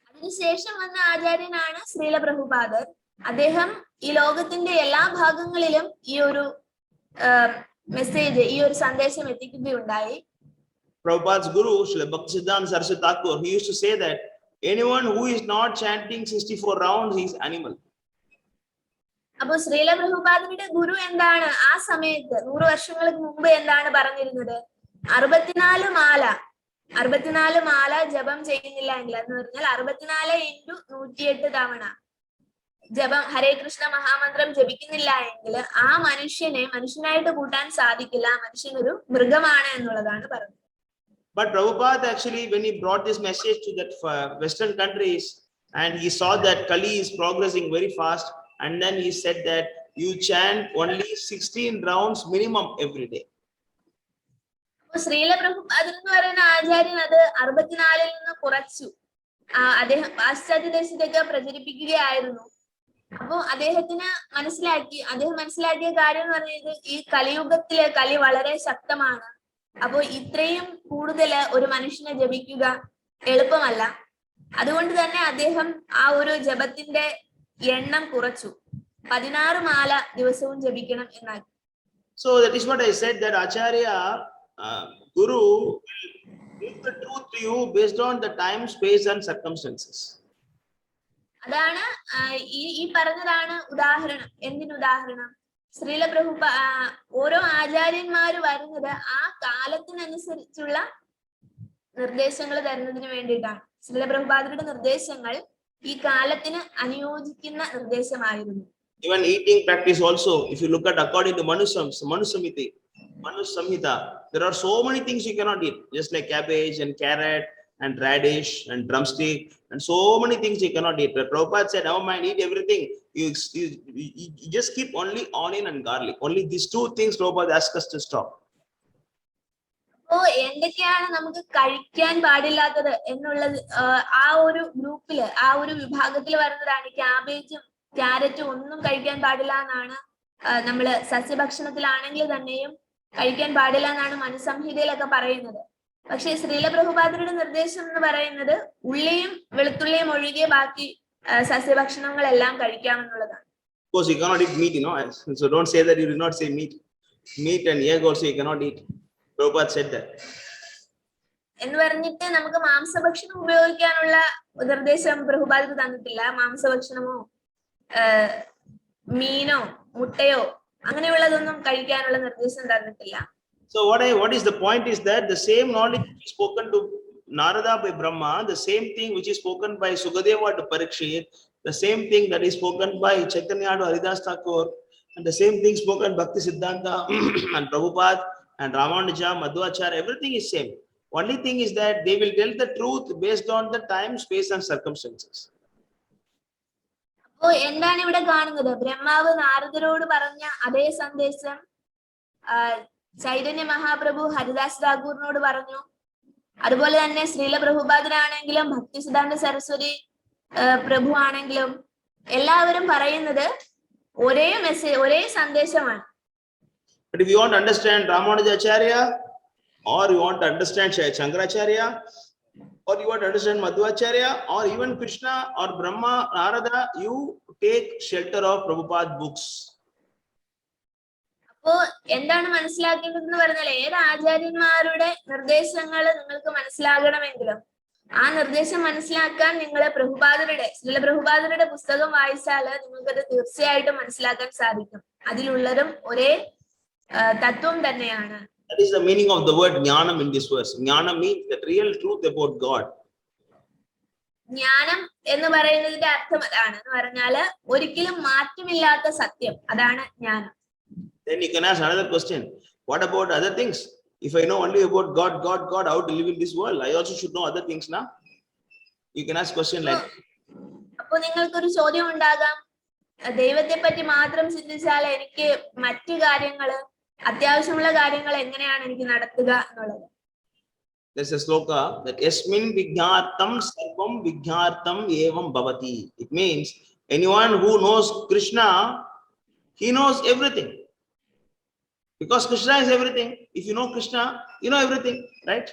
അതിനുശേഷം വന്ന ആചാര്യനാണ് ശ്രീല പ്രഭുപാദർ. അദ്ദേഹം ഈ ലോകത്തിന്റെ എല്ലാ ഭാഗങ്ങളിലും ഈ ഒരു മെസ്സേജ്, ഈ ഒരു സന്ദേശം എത്തിക്കുകയുണ്ടായി. Prabhupada's guru, Srila Bhaktisiddhanta Saraswati Thakur, he used to say that anyone who is not chanting 64 rounds, he is animal. അപ്പൊ ശ്രീല പ്രഭുപാദരുടെ ഗുരു എന്താണ് ആ സമയത്ത് 100 വർഷങ്ങൾക്ക് മുമ്പ് എന്താണ് പറഞ്ഞിരുന്നത്? 64 മാല ജപം ചെയ്യുന്നില്ല എങ്കിൽ എന്ന് പറഞ്ഞാൽ 64 × 108 തവണ ജപം ഹരേ കൃഷ്ണ മഹാമന്ത്രം ജപിക്കുന്നില്ല എങ്കിൽ ആ മനുഷ്യനായിട്ട് കൂട്ടാൻ സാധിക്കില്ല, ആ മനുഷ്യനൊരു മൃഗമാണ് എന്നുള്ളതാണ് പറഞ്ഞത്. But Prabhupada actually, when he brought this message to that Western countries, and he saw that Kali is progressing very fast, and then he said that you chant only 16 rounds minimum every day. Srila പ്രഭുപാദർ എന്ന് പറയുന്ന ആചാര്യൻ അത് 64 നിന്ന് കുറച്ചു. അദ്ദേഹം പാശ്ചാത്യ ദേശത്തൊക്കെ പ്രചരിപ്പിക്കുകയായിരുന്നു. അപ്പോ അദ്ദേഹം മനസ്സിലാക്കിയ കാര്യം എന്ന് പറഞ്ഞത് ഈ കലിയുഗത്തിലെ കലി വളരെ ശക്തമാണ്. അപ്പോ ഇത്രയും കൂടുതൽ ഒരു മനുഷ്യനെ ജപിക്കുക എളുപ്പമല്ല. അതുകൊണ്ട് തന്നെ അദ്ദേഹം ആ ഒരു ജപത്തിന്റെ എണ്ണം കുറച്ചു. 16 മാല ദിവസവും ജപിക്കണം എന്നാക്കി. So that is what I said, that Acharya, Guru will give the truth to you based on the time, space and circumstances. അതാണ് ഈ പറഞ്ഞതാണ് ഉദാഹരണം. എന്തിനുദാഹരണം? ശ്രീല ഓരോ ആചാര്യന്മാര് വരുന്നത് ആ കാലത്തിനനുസരിച്ചുള്ള നിർദ്ദേശങ്ങൾ തരുന്നതിന് വേണ്ടിയിട്ടാണ്. ശ്രീല പ്രഭുപാദരുടെ നിർദ്ദേശങ്ങൾ ഈ കാലത്തിന് അനുയോജിക്കുന്ന നിർദ്ദേശമായിരുന്നു. Even eating practice also, if you look at according to Manu Samhita, there are so many things you cannot eat, just like cabbage and carrot and radish and drumstick and so many things you cannot eat. But Prabhupada said, never mind, eat everything. You just keep only onion and garlic. Only these two things Prabhupada asked us to stop. എന്തൊക്കെയാണ് നമുക്ക് കഴിക്കാൻ പാടില്ലാത്തത് എന്നുള്ളത് ആ ഒരു ഗ്രൂപ്പില്, ആ ഒരു വിഭാഗത്തിൽ വരുന്നതാണ്. ക്യാബേജും ക്യാരറ്റും ഒന്നും കഴിക്കാൻ പാടില്ല എന്നാണ് നമ്മള് സസ്യഭക്ഷണത്തിലാണെങ്കിൽ തന്നെയും കഴിക്കാൻ പാടില്ല എന്നാണ് മനുസംഹിതയിലൊക്കെ പറയുന്നത്. പക്ഷെ ശ്രീല പ്രഭുപാദരുടെ നിർദ്ദേശം എന്ന് പറയുന്നത് ഉള്ളിയും വെളുത്തുള്ളിയും ഒഴികെ ബാക്കി സസ്യഭക്ഷണങ്ങളെല്ലാം കഴിക്കാമെന്നുള്ളതാണ്. Of course, you cannot eat meat, so don't say that you did not say meat. Meat and egg also you cannot eat. Prabhupada said that. എന്ന് പറഞ്ഞിട്ട് നമുക്ക് മാംസഭക്ഷണം ഉപയോഗിക്കാനുള്ള നിർദ്ദേശം പ്രഭുപാദർ തന്നിട്ടില്ല. മാംസഭക്ഷണമോ മീനോ മുട്ടയോ അങ്ങനെയുള്ളതൊന്നും കഴിക്കാനുള്ള നിർദ്ദേശം തന്നിട്ടില്ല. So what is the point is that the same knowledge which is spoken to Narada by Brahma, the same thing which is spoken by Sukadeva to Parikshit, the same thing that is spoken by Chaitanya to Haridas Thakur, and the same thing spoken Bhakti Siddhanta and Prabhupada and Ramanuja, Madhvacharya, everything is same. Only thing is that they will tell the truth based on the time, space and circumstances. അപ്പോ എന്താണ് ഇവിടെ കാണുന്നത്? ബ്രഹ്മാവ് നാരദരോട് പറഞ്ഞ അതേ സന്ദേശം ചൈതന്യ മഹാപ്രഭു ഹരിദാസ് ഠാക്കൂറിനോട് പറഞ്ഞു. അതുപോലെ തന്നെ ശ്രീല പ്രഭുപാദനാണെങ്കിലും ഭക്തി സിദ്ധാന്ത സരസ്വതി പ്രഭു ആണെങ്കിലും എല്ലാവരും പറയുന്നത് ഒരേ മെസ്സേജ്, ഒരേ സന്ദേശമാണ്. But if you want to understand Ramanujacharya, or you want to understand Shankaracharya, or you want to understand Madhvacharya, or even Krishna or Brahma, Narada, you take shelter of Prabhupada books. അപ്പോ എന്താണ് മനസ്സിലാക്കേണ്ടതെന്ന് പറഞ്ഞാൽ ഏത് ആചാര്യന്മാരുടെ നിർദ്ദേശങ്ങൾ നിങ്ങൾക്ക് മനസ്സിലാകണമെങ്കിലും ആ നിർദ്ദേശം മനസ്സിലാക്കാൻ നിങ്ങൾ ശ്രീല പ്രഭുപാദരുടെ പുസ്തകം വായിച്ചാൽ നിങ്ങൾക്കത് തീർച്ചയായിട്ടും മനസ്സിലാക്കാൻ സാധിക്കും. അതിലുള്ളതും ഒരേ തത്വം തന്നെയാണ്. That is the meaning of the word jnanam in this verse. Jnanam means the real truth about God. ജ്ഞാനം എന്ന് പറയുന്നതിന്റെ അർത്ഥം അതാണ്. എന്ന് പറഞ്ഞാല് ഒരിക്കലും മാറ്റമില്ലാത്ത സത്യം, അതാണ് ജ്ഞാനം. Then you can ask another question. What about other things? If I know only about God, how to live in this world, I also should know other things now. You can ask question like. അപ്പോൾ നിങ്ങൾക്കൊരു ചോദ്യം ഉണ്ടാകാം, ദൈവത്തെ പറ്റി മാത്രം ചിന്തിച്ചാൽ എനിക്ക് മറ്റു കാര്യങ്ങള്, അത്യാവശ്യമുള്ള കാര്യങ്ങൾ എങ്ങനെയാണ് എനിക്ക് നടത്തുക എന്നുള്ളത്. There's a sloka that yasmin vijñātam sarvam vijñātam evam bhavati. It means anyone who knows Krishna, he knows everything. Because Krishna is everything. If you know Krishna, you know everything, right?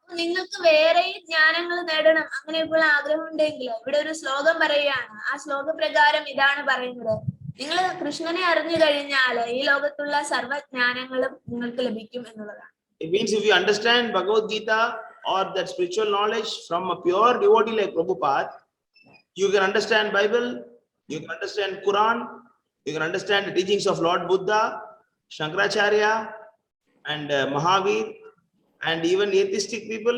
നിങ്ങൾക്ക് വേറെ ജ്ഞാനങ്ങൾ നേടണം അങ്ങനെയൊക്കെയുള്ള ആഗ്രഹം ഉണ്ടെങ്കിൽ ഇവിടെ ഒരു ശ്ലോകം പറയുകയാണ്. ആ ശ്ലോകപ്രകാരം ഇതാണ് പറയുന്നത്, നിങ്ങൾ കൃഷ്ണനെ അറിഞ്ഞു കഴിഞ്ഞാൽ ഈ ലോകത്തുള്ള സർവ്വജ്ഞാനങ്ങളും നിങ്ങൾക്ക് ലഭിക്കും എന്നുള്ളതാണ്. It means if you understand Bhagavad or that spiritual knowledge from a pure devotee like Prabhupada, you can understand Bible, you can understand Quran, you can understand the teachings of Lord Buddha, Shankaracharya, and Mahavir, and even atheistic people,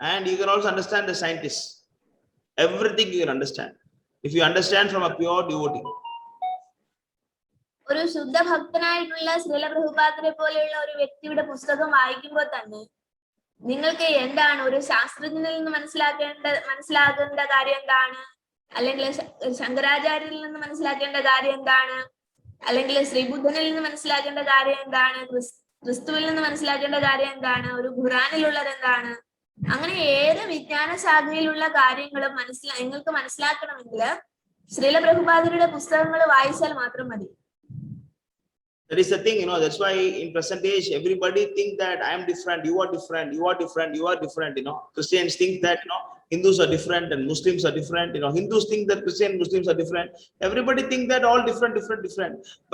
and you can also understand the scientists. Everything you can understand if you understand from a pure devotee. ഒരു ശുദ്ധ ഭക്തനായിട്ടുള്ള ശ്രീല പ്രഭുപാദരെ പോലെയുള്ള ഒരു വ്യക്തിയുടെ പുസ്തകം വായിക്കുമ്പോൾ തന്നെ നിങ്ങൾക്ക് എന്താണ് ഒരു ശാസ്ത്രജ്ഞനിൽ നിന്ന് മനസ്സിലാക്കേണ്ട കാര്യം എന്താണ്, അല്ലെങ്കിൽ ശങ്കരാചാര്യരിൽ നിന്ന് മനസ്സിലാക്കേണ്ട കാര്യം എന്താണ്, അല്ലെങ്കിൽ ശ്രീബുദ്ധനിൽ നിന്ന് മനസ്സിലാക്കേണ്ട കാര്യം എന്താണ്, ക്രിസ്തുവിൽ നിന്ന് മനസ്സിലാക്കേണ്ട കാര്യം എന്താണ്, ഒരു ഖുറാനിലുള്ളത് എന്താണ്, അങ്ങനെ ഏത് വിജ്ഞാന ശാഖയിലുള്ള കാര്യങ്ങളും നിങ്ങൾക്ക് മനസ്സിലാക്കണമെങ്കിൽ ശ്രീല പ്രഭുപാദരുടെ പുസ്തകങ്ങൾ വായിച്ചാൽ മാത്രം മതി. That is the thing, that's why in present age, everybody think that I am different, you are different, you are different, you are different, Christians think that, Hindus are different and Muslims are different, Hindus think that Christian Muslims are different. Everybody think that all different.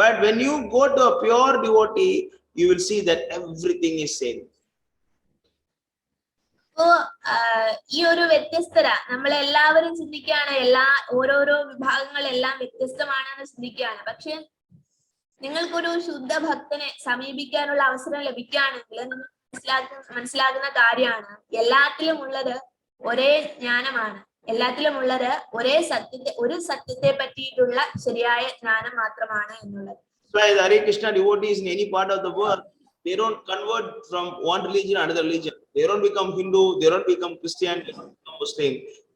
But when you go to a pure devotee, you will see that everything is same. ഈ ഒരു വ്യത്യസ്തത നമ്മളെല്ലാവരും ചിന്തിക്കുകയാണ്, ഓരോരോ വിഭാഗങ്ങളെല്ലാം വ്യത്യസ്തമാണെന്ന് ചിന്തിക്കുകയാണ്. പക്ഷെ നിങ്ങൾക്കൊരു ശുദ്ധ ഭക്തനെ സമീപിക്കാനുള്ള അവസരം ലഭിക്കുകയാണെങ്കിൽ നിങ്ങൾ മനസ്സിലാക്കുന്ന കാര്യമാണ്, എല്ലാത്തിലും ഉള്ളത് ഒരേ ജ്ഞാനമാണ്, എല്ലാത്തിലും ഉള്ളത് ഒരു സത്യത്തെ പറ്റിയിട്ടുള്ള ശരിയായ ജ്ഞാനം മാത്രമാണ് എന്നുള്ളത്. Hare Krishna devotees in any part of the world, they don't convert from one religion to another religion. They don't become Hindu, they don't become Christian, they don't become Muslim.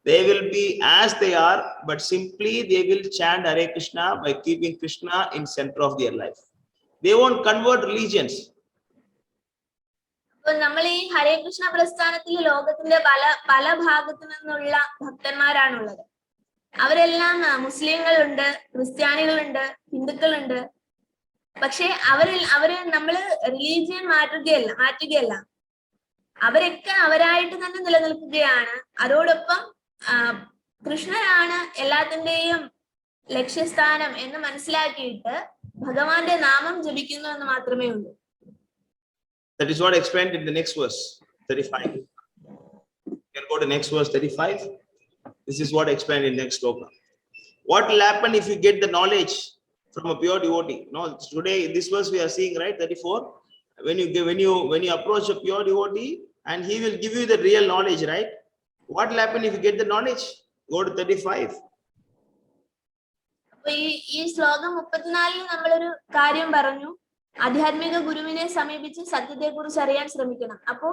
They will be as they are, but simply they will chant Hare Krishna by keeping Krishna in center of their life. They won't convert religions. നമ്മൾ ഈ ഹരേ കൃഷ്ണ പ്രസ്ഥാനത്തിൽ ലോകത്തിന്റെ പല ഭാഗത്തു നിന്നുള്ള ഭക്തന്മാരാണുള്ളത്. അവരെല്ലാം മുസ്ലിങ്ങളുണ്ട്, ക്രിസ്ത്യാനികളുണ്ട്, ഹിന്ദുക്കളുണ്ട്. പക്ഷെ അവര് നമ്മള് റിലീജിയൻ മാറ്റുകയല്ല, അവരൊക്കെ അവരായിട്ട് തന്നെ നിലനിൽക്കുകയാണ്. അതോടൊപ്പം കൃഷ്ണനാണ് എല്ലാത്തിന്റെയും ലക്ഷ്യസ്ഥാനം എന്ന് മനസ്സിലാക്കിയിട്ട് ഭഗവാന്റെ നാമം ജപിക്കുന്നു എന്ന് മാത്രമേ ഉള്ളൂ. That is what explained in the next verse 35. You can go to next verse 35. This is what explained in next sloka. What will happen if you get the knowledge from a pure devotee? Today in this verse we are seeing, right, 34. When you approach a pure devotee and he will give you the real knowledge, right? What will happen if you get the knowledge? Go to 35. അപ്പൊ ഈ ശ്ലോകം 34 നമ്മളൊരു കാര്യം പറഞ്ഞു, ആധ്യാത്മിക ഗുരുവിനെ സമീപിച്ച് സത്യത്തെ കുറിച്ച് അറിയാൻ ശ്രമിക്കണം. അപ്പോ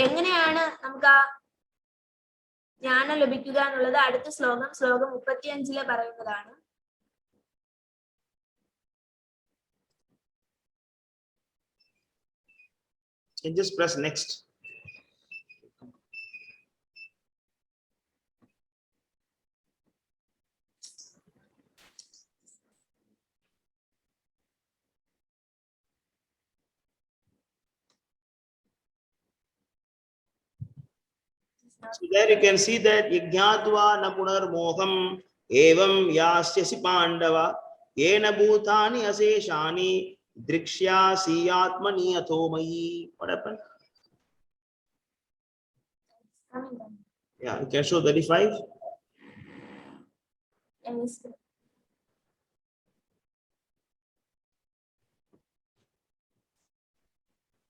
എങ്ങനെയാണ് നമുക്ക് ആ ജ്ഞാനം ലഭിക്കുക എന്നുള്ളത് അടുത്ത ശ്ലോകം 35 പറയുന്നതാണ്. And just press next. So there you can see that yajñātva na punar moham evam yasyasi pandava yena bhutani aseshani drikshyasi atmani athomayi. What happened? Yeah, you can show 35. Yes.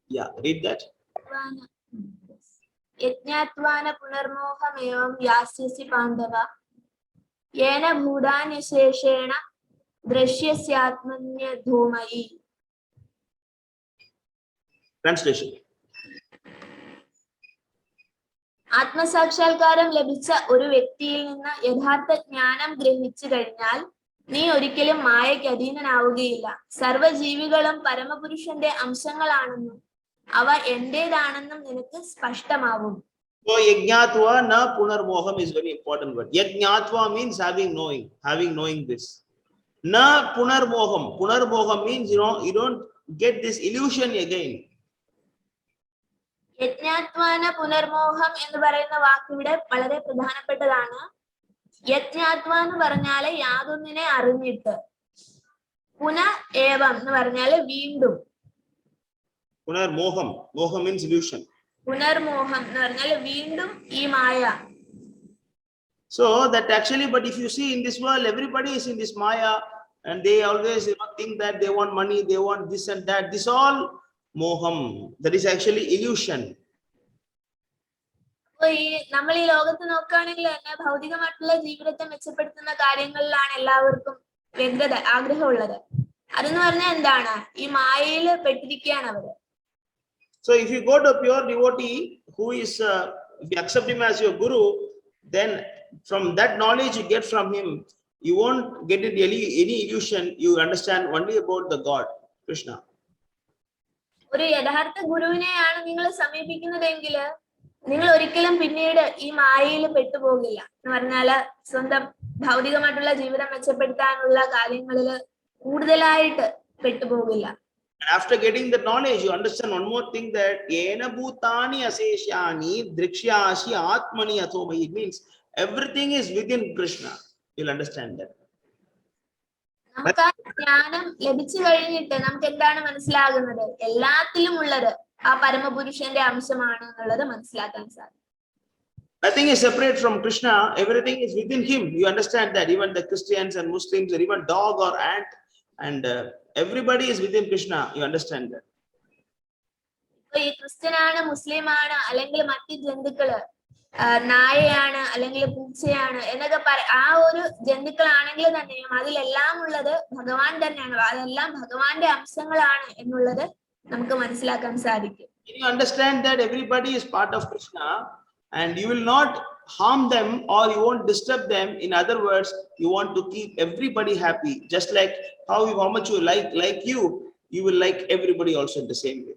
Yeah, read that. യജ്ഞാത്വാന പുനർമോഹമേവം യാസ്യസി Pandava യേന ഭൂതാന്യശേഷേണ ദൃശ്യസ്യാത്മന്യധൂമയി. Translation. ആത്മസാക്ഷാത്കാരം ലഭിച്ച ഒരു വ്യക്തിയിൽ നിന്ന് യഥാർത്ഥ ജ്ഞാനം ഗ്രഹിച്ചു കഴിഞ്ഞാൽ നീ ഒരിക്കലും മായയ്ക്ക് അധീനനാവുകയില്ല. സർവ്വജീവികളും പരമപുരുഷന്റെ അംശങ്ങളാണെന്നും അവ എന്റേതാണെന്നും നിനക്ക് സ്പഷ്ടമാവും. So yajnatva na punarmoham is very important word. Yajnatva means having knowing this. Na punarmoham. Punarmoham means you don't get this illusion again. യജ്ഞാത്വാന പുനർമോഹം എന്ന് പറയുന്ന വാക്കിവിടെ വളരെ പ്രധാനപ്പെട്ടതാണ്. യജ്ഞാത്വ എന്ന് പറഞ്ഞാല് യാതൊന്നിനെ അറിഞ്ഞിട്ട്, പുന ഏവം എന്ന് പറഞ്ഞാല് വീണ്ടും. Punarmoham. Moham means illusion. പുനർമോഹം എന്ന് പറഞ്ഞാല് വീണ്ടും ഈ മായ. So that actually, but if you see in this world, everybody is in this maya, and they always think that they want money, they want this and that. This all moham. That is actually illusion. നമ്മൾ ഈ ലോകത്ത് നോക്കുകയാണെങ്കിൽ തന്നെ ഭൗതികമായിട്ടുള്ള ജീവിതത്തെ മെച്ചപ്പെടുത്തുന്ന കാര്യങ്ങളിലാണ് എല്ലാവർക്കും വ്യഗ്രത, ആഗ്രഹമുള്ളത്. അതെന്ന് പറഞ്ഞാൽ എന്താണ്? ഈ മായയിൽ പെട്ടിരിക്കുകയാണ് അവര്. So if you go to a pure devotee who is, if you accept him as your guru, then from that knowledge you get from him, you won't get it any illusion. You understand only about the God, Krishna. ഒരു യഥാർത്ഥ ഗുരുവിനെയാണ് നിങ്ങൾ സമീപിക്കുന്നതെങ്കിൽ നിങ്ങൾ ഒരിക്കലും പിന്നീട് ഈ മായയിൽ പെട്ടുപോകില്ല. എന്ന് പറഞ്ഞാല് സ്വന്തം ഭൗതികമായിട്ടുള്ള ജീവിതം മെച്ചപ്പെടുത്താനുള്ള കാര്യങ്ങളിൽ കൂടുതലായിട്ട് പെട്ടുപോകില്ല. And after getting the knowledge, you understand one more thing, that yena bhutani aseshyani drikshyasi atmani athomai. It means everything is within Krishna. You'll understand that. നമുക്ക് ആ ജ്ഞാനം ലഭിച്ചു കഴിഞ്ഞിട്ട് നമുക്ക് എന്താണ് മനസ്സിലാകുന്നത്? എല്ലാത്തിലും ഉള്ളത് ആ പരമപുരുഷന്റെ അംശമാണ് എന്നുള്ളത് മനസ്സിലാക്കാൻ സാധിക്കും. Nothing is separate from Krishna. Everything is within him. You understand that. Even the Christians and Muslims, or even dog or ant, and everybody is within Krishna. You understand that. ഈ ക്രിസ്ത്യനാണ്, മുസ്ലിമാണ്, അല്ലെങ്കിൽ മറ്റു ജന്തുക്കള്, നായയാണ് അല്ലെങ്കിൽ പൂച്ചയാണ് എന്നൊക്കെ ആ ഒരു ജന്തുക്കളാണെങ്കിൽ തന്നെയും അതിലെല്ലാം ഉള്ളത് ഭഗവാൻ തന്നെയാണ്. അതെല്ലാം ഭഗവാന്റെ അംശങ്ങളാണ് എന്നുള്ളത് നമുക്ക് മനസ്സിലാക്കാൻ സാധിക്കും. You understand that everybody is part of Krishna, and you will not harm them or you won't disturb them. In other words, you want to keep everybody happy. Just like how much you like you will like everybody also in the same way.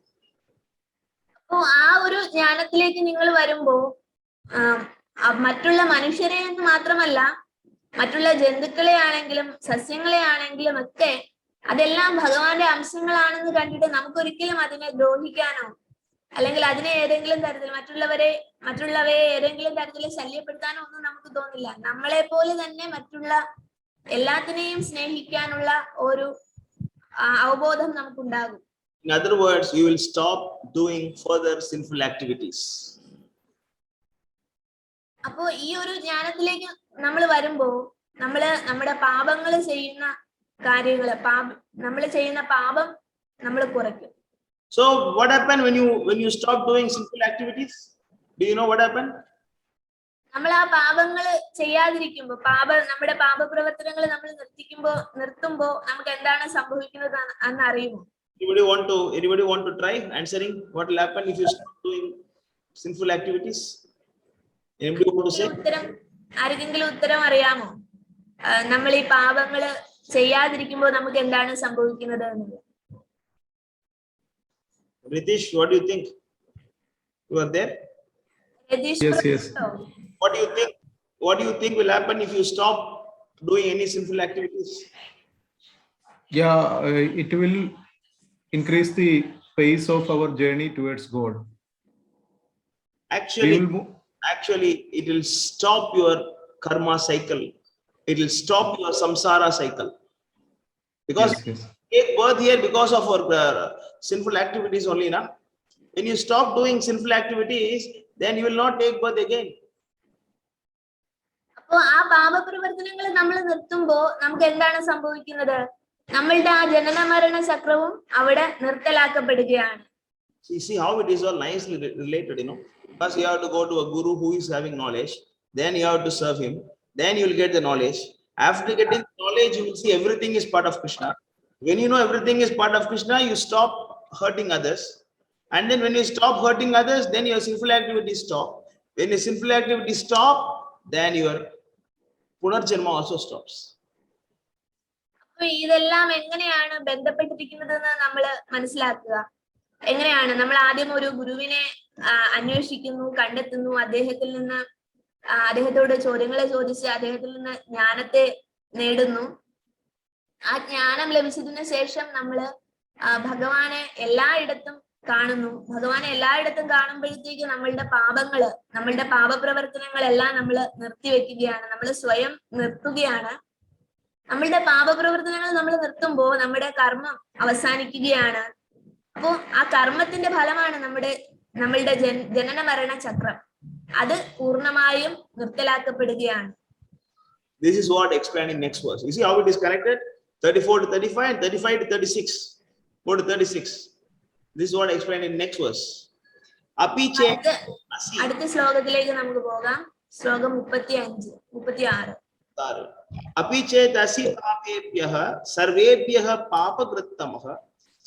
അപ്പോ ആ ഒരു ജ്ഞാനത്തിലേക്ക് നിങ്ങൾ വരുമ്പോ മറ്റുള്ള മനുഷ്യരെ എന്ന് മാത്രമല്ല, മറ്റുള്ള ജന്തുക്കളെ ആണെങ്കിലും സസ്യങ്ങളെ ആണെങ്കിലും ഒക്കെ അതെല്ലാം ഭഗവാന്റെ അംശങ്ങളാണെന്ന് കണ്ടിട്ട് നമുക്കൊരിക്കലും അതിനെ ദ്രോഹിക്കാനോ അല്ലെങ്കിൽ അതിനെ ഏതെങ്കിലും തരത്തിൽ മറ്റുള്ളവയെ ഏതെങ്കിലും തരത്തിൽ ശല്യപ്പെടുത്താനോ ഒന്നും നമുക്ക് തോന്നില്ല. നമ്മളെ പോലെ തന്നെ മറ്റുള്ള എല്ലാത്തിനെയും സ്നേഹിക്കാനുള്ള ഒരു അവബോധം നമുക്കുണ്ടാകും. In other words, you will stop doing further sinful activities. അപ്പോ ഈ ഒരു ജ്ഞാനത്തിലേക്ക് നമ്മൾ വരുമ്പോ നമ്മുടെ പാപങ്ങൾ ചെയ്യുന്ന കാര്യങ്ങള് നമ്മൾ ചെയ്യുന്ന പാപം നമ്മൾ കുറയ്ക്കും. So what happened when you stop doing sinful activities? Do you know what happened? നമ്മൾ ആ പാപങ്ങൾ ചെയ്യാതിരിക്കുമ്പോ നമ്മുടെ പാപപ്രവർത്തനങ്ങൾ നമ്മൾ നിർത്തുമ്പോ നമുക്ക് എന്താണ് സംഭവിക്കുന്നത് എന്ന് അറിയുമോ? Anybody want to try answering what will happen if you stop doing sinful activities? Anybody want to say? ആർക്കെങ്കിലും ഉത്തരം അറിയാമോ? നമ്മൾ ഈ പാപങ്ങൾ ചെയ്യാതിരിക്കുമ്പോൾ നമുക്ക് എന്താണ് സംഭവിക്കുന്നത് എന്നുള്ളത്? Ritesh, what do you think? You are there? Ritesh, Yes. What do you think will happen if you stop doing any sinful activities? Yeah, it will increase the pace of our journey towards God. Actually, it will stop your karma cycle. It will stop your samsara cycle. Because yes. take birth here because of our sinful activities only, na? When you stop doing sinful activities, then you will not take birth again. അപ്പോ ആ പാപപ്രവർത്തനങ്ങൾ നമ്മൾ നിർത്തുമ്പോ നമുക്ക് എന്താണ് സംഭവിക്കുന്നത്? നമ്മളുടെ ആ ജനന മരണ ചക്രവും അവിടെ നിർത്തലാക്കപ്പെടുകയാണ്. See how it is all nicely related, First you have to go to a guru who is having knowledge, then you have to serve him, then you will get the knowledge. After getting knowledge, you will see everything is part of Krishna. When you know everything is part of Krishna, you stop hurting others. And then when you stop hurting others, then your sinful activities stop. When your sinful activities stop, then your punarjanma also stops. അപ്പൊ ഇതെല്ലാം എങ്ങനെയാണ് ബന്ധപ്പെട്ടിരിക്കുന്നതെന്ന് നമ്മൾ മനസ്സിലാക്കുക. എങ്ങനെയാണ്? നമ്മൾ ആദ്യം ഒരു ഗുരുവിനെ അന്വേഷിക്കുന്നു, കണ്ടെത്തുന്നു, അദ്ദേഹത്തോട് ചോദ്യങ്ങളെ ചോദിച്ച് അദ്ദേഹത്തിൽ നിന്ന് ജ്ഞാനത്തെ നേടുന്നു. ആ ജ്ഞാനം ലഭിച്ചതിന് ശേഷം നമ്മള് ഭഗവാനെ എല്ലായിടത്തും കാണുന്നു. ഭഗവാനെ എല്ലായിടത്തും കാണുമ്പോഴത്തേക്ക് നമ്മളുടെ പാപപ്രവർത്തനങ്ങളെല്ലാം നമ്മൾ നിർത്തിവെക്കുകയാണ്. നമ്മൾ സ്വയം നിർത്തുകയാണ്. നമ്മളുടെ പാപപ്രവർത്തനങ്ങൾ നമ്മൾ നിർത്തുമ്പോൾ നമ്മുടെ കർമ്മം അവസാനിക്കുകയാണ്. അപ്പോ ആ കർമ്മത്തിന്റെ ഫലമാണ് നമ്മളുടെ ജനന മരണ ചക്രം. അത് പൂർണ്ണമായും നിർത്തലാക്കപ്പെടുകയാണ്. This is what explained in next verse. You see how it is connected? 34 to 35 and 35 to 36. Go to 36. This is what explained in next verse. Apiche. അടുത്ത ശ്ലോകത്തിലേക്ക് നമുക്ക് പോകാം. ശ്ലോകം 35, 36. Apiche tasi papebhyah sarvebhyah papagrittamah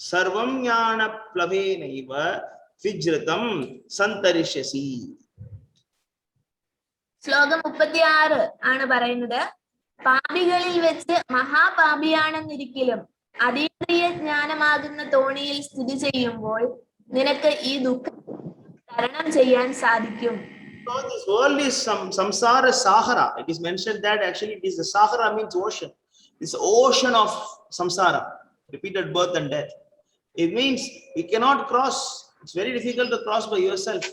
sarvam jnana plavenaiva vijratam santarishyasi. ശ്ലോകം 36 ആണ് പറയുന്നത്, പാപികളിൽ വെച്ച് മഹാപാപിയാണെന്നിരിക്കലും അതീന്ദ്രിയ ജ്ഞാനമാകുന്ന തോണിയിൽ സ്ഥിതി ചെയ്യുമ്പോൾ നിനക്ക് ഈ ദുഃഖം തരണം ചെയ്യാൻ സാധിക്കും. So this world is samsara sahara. It is mentioned that actually it is the sahara means ocean. This ocean of samsara, repeated birth and death. It means you cannot cross. It's very difficult to cross by yourself.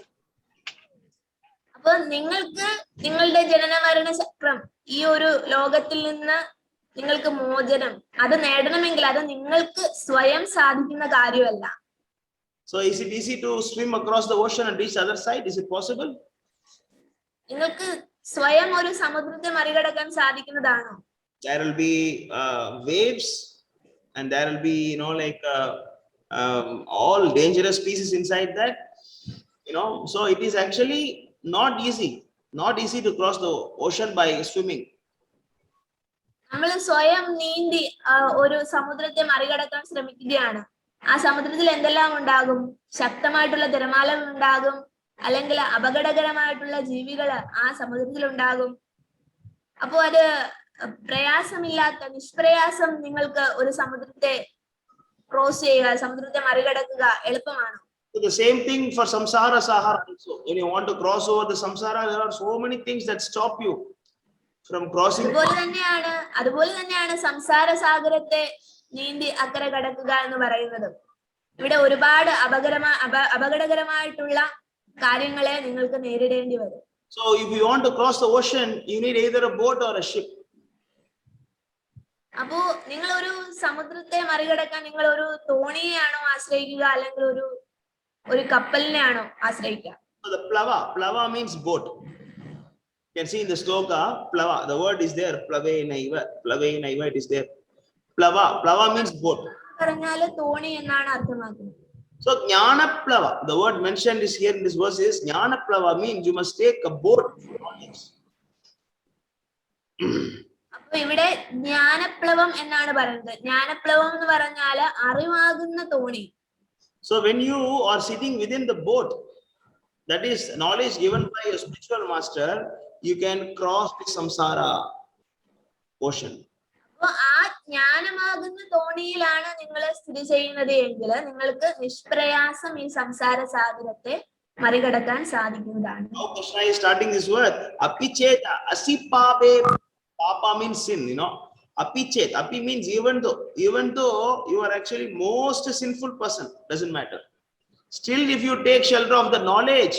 അപ്പൊ നിങ്ങൾക്ക് നിങ്ങളുടെ ജനന മരണ ചക്രം, ഈ ഒരു ലോകത്തിൽ നിന്ന് നിങ്ങൾക്ക് മോചനം അത് നേടണമെങ്കിൽ അത് നിങ്ങൾക്ക് സ്വയം സാധിക്കുന്ന കാര്യമല്ല. So is it easy to swim across the ocean and reach the other side? Is it possible? നിങ്ങൾക്ക് സ്വയം ഒരു സമുദ്രത്തെ മറികടക്കാൻ സാധിക്കുന്നതാണോ? There will be waves and there will be all dangerous species inside that, so it is actually not easy to cross the ocean by swimming. നമ്മൾ സ്വയം നീന്തി ഒരു സമുദ്രത്തെ മറികടക്കാൻ ശ്രമിക്കുകയാണ്. ആ സമുദ്രത്തിൽ എന്തെല്ലാം ഉണ്ടാകും? ശക്തമായിട്ടുള്ള തിരമാലകൾ ഉണ്ടാകും, അല്ലെങ്കിൽ അപകടകരമായിട്ടുള്ള ജീവികൾ ആ സമുദ്രത്തിൽ ഉണ്ടാകും. അപ്പോ അത് പ്രയാസമില്ലാത്ത, നിഷ്പ്രയാസം നിങ്ങൾക്ക് ഒരു സമുദ്രത്തെ ക്രോസ് ചെയ്യുക, സമുദ്രത്തെ മറികടക്കുക എളുപ്പമാണ്. So the same thing for samsara sahara also. When you want to cross over the samsara, there are so many things that stop you from crossing. അതുപോലെ തന്നെയാണ് സംസാര സാഗരത്തെ നീന്തി അക്കരെ കടക്കുക എന്ന് പറയുന്നത്. ഇവിടെ ഒരുപാട് അപകടകരമായിട്ടുള്ള കാര്യങ്ങളെ നിങ്ങൾക്ക് നേരിടേണ്ടി വരും. So if you want to cross the ocean, you need either a boat or a ship. അപ്പോ നിങ്ങൾ ഒരു സമുദ്രത്തെ മറികടക്കാൻ നിങ്ങൾ ഒരു തോണിയെയാണോ ആശ്രയിക്കുക, അല്ലെങ്കിൽ ഒരു കപ്പലിനെയാണോ ആശ്രയിക്കുക? So the plava means boat. You can see in the sloka, plava, the word is there, plavenaiva it is there. Plava means boat. പറഞ്ഞാല് തോണി എന്നാണ് അർത്ഥമാക്കുന്നത്. So jnana plava, the word mentioned is here in this verse is jnana plava, means you must take a boat. അപ്പൊ ഇവിടെ ജ്ഞാനപ്ലവം എന്നാണ് പറയുന്നത്. ജ്ഞാനപ്ലവം എന്ന് പറഞ്ഞാല് അറിവാകുന്ന തോണി. So when you are sitting within the boat, that is knowledge given by your spiritual master, you can cross the samsara ocean. അപ്പൊ ആ ജ്ഞാനമാകുന്ന തോണിയിലാണ് നിങ്ങൾ സ്ഥിതി ചെയ്യുന്നത് എങ്കിൽ നിങ്ങൾക്ക് നിഷ്പ്രയാസം ഈ സംസാര സാഗരത്തെ മറികടക്കാൻ സാധിക്കുന്നതാണ്. Now Krishna is starting this word, apicheta asipabe. Papa means sin, apichet. Api means even though you are actually most sinful person, doesn't matter. Still, if you take shelter of the knowledge,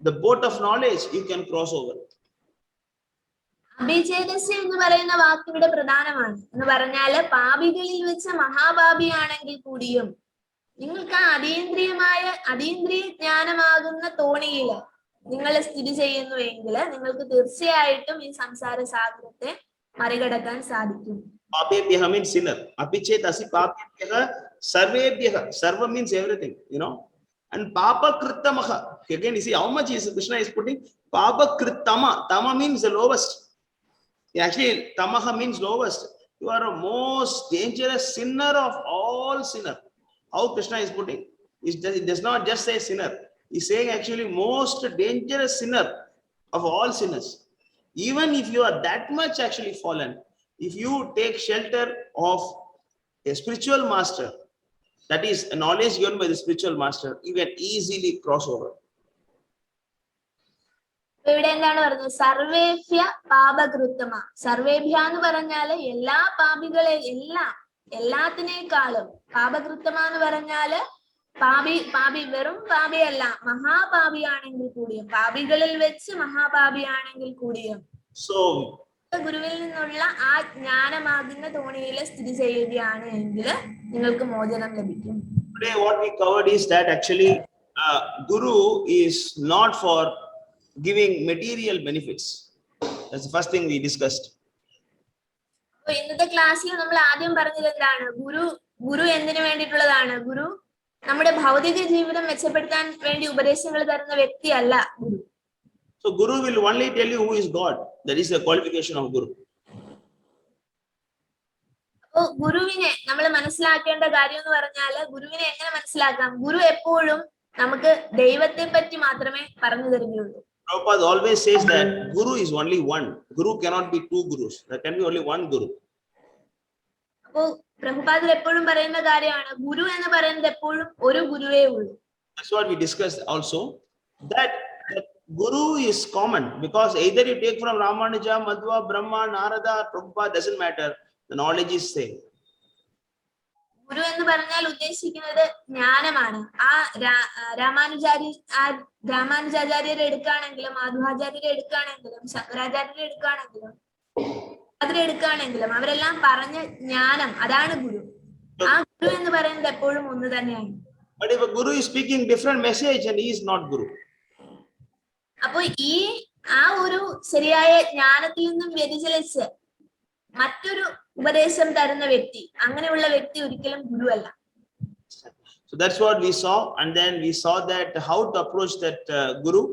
the boat of knowledge, you can cross over. അഭിചേതസ്യ എന്ന് പറയുന്ന വാക്ക് ഇവിടെ പ്രധാനമാണ്. എന്ന് പറഞ്ഞാല് പാപികളിൽ വെച്ച് മഹാപാപിയാണെങ്കിൽ കൂടിയും നിങ്ങൾക്ക് ആ അതീന്ദ്രിയ ജ്ഞാനമാകുന്ന തോണിയില് നിങ്ങൾ സ്ഥിതി ചെയ്യുന്നുവെങ്കിൽ നിങ്ങൾക്ക് തീർച്ചയായിട്ടും ഈ സംസാര സാഗരത്തെ മറികടക്കാൻ സാധിക്കും. Papebhyah means sinner. Apichet asi papebhyah sarvebhyah. Sarva means everything, you know. And papa krittamaha. Again, you see how much is Krishna is putting papa krittama. Tama means the lowest. Actually, tamaha means lowest. You are a most dangerous sinner of all sinner. How Krishna is putting? It does not just say sinner. He's saying actually most dangerous sinner of all sinners. Even if you are that much actually fallen, if you take shelter of a spiritual master, that is a knowledge given by the spiritual master, you can easily cross over. ഇവിടെ എന്താണ് പറയുന്നത്? സർവേഭ്യ പാപകൃത്തമ. സർവേഭ്യ എന്ന് പറഞ്ഞാല് എല്ലാ പാപികളെ എല്ലാത്തിനേക്കാളും പാപകൃത്തമ എന്ന് പറഞ്ഞാല് പാപി വെറും പാപിയല്ല, മഹാപാപിയാണെങ്കിൽ കൂടിയും, പാപികളിൽ വെച്ച് മഹാപാപിയാണെങ്കിൽ കൂടിയും ഗുരുവിൽ നിന്നുള്ള ആ ജ്ഞാനമാകുന്ന തോണിയിൽ സ്ഥിതി ചെയ്യുകയാണ് എങ്കിൽ നിങ്ങൾക്ക് മോചനം ലഭിക്കും. Today what we covered is that actually Guru is not for giving material benefits. That's the first thing we discussed. ഇന്നത്തെ ക്ലാസ്സിൽ നമ്മൾ ആദ്യം പറഞ്ഞത് എന്താണ്? ഗുരു എന്തിനു വേണ്ടിയിട്ടുള്ളതാണ്? ഗുരു നമ്മുടെ ഭൗതിക ജീവിതം മെച്ചപ്പെടുത്താൻ വേണ്ടി ഉപദേശങ്ങൾ തരുന്ന വ്യക്തിയല്ല ഗുരു. So Guru will only tell you who is God. That is the qualification of Guru. അപ്പോ ഗുരുവിനെ നമ്മൾ മനസ്സിലാക്കേണ്ട കാര്യം എന്ന് പറഞ്ഞാല് ഗുരുവിനെ എങ്ങനെ മനസ്സിലാക്കാം? ഗുരു എപ്പോഴും നമുക്ക് ദൈവത്തെ പറ്റി മാത്രമേ പറഞ്ഞു തരികയുള്ളൂ. Prabhupada always says that Guru is only one. Guru cannot be two Gurus. There can be only one Guru. അപ്പോ പ്രഭുപാദർ എപ്പോഴും പറയുന്ന കാര്യമാണ് ഗുരു എന്ന് പറയുന്നത് എപ്പോഴും ഒരു ഗുരുവേ ഉള്ളൂ. That's what we discussed also. That Guru is common because either you take from Ramanuja, Madhva, Brahma, Narada, Prabhupada, doesn't matter. The knowledge is same. ഗുരു എന്ന് പറഞ്ഞാൽ ഉദ്ദേശിക്കുന്നത് ജ്ഞാനമാണ്. ആ രാമാനുജാചാര്യരെ എടുക്കുകയാണെങ്കിലും, മാധവാചാര്യരെ എടുക്കുകയാണെങ്കിലും, ശങ്കരാചാര്യരെ എടുക്കുകയാണെങ്കിലും, അതിലെടുക്കുകയാണെങ്കിലും അവരെല്ലാം പറഞ്ഞ ജ്ഞാനം, അതാണ് ഗുരു. ആ ഗുരു എന്ന് പറയുന്നത് എപ്പോഴും ഒന്ന് തന്നെയാണ്. But if a Guru is speaking different message and he is not Guru. അപ്പൊ ആ ഒരു ശരിയായ ജ്ഞാനത്തിൽ നിന്നും വ്യതിചലിച്ച് മറ്റൊരു ഉപദേശം തരുന്ന വ്യക്തി, അങ്ങനെയുള്ള വ്യക്തി ഒരിക്കലും ഗുരുവല്ല. So that's what we saw, and then we saw that how to approach that Guru,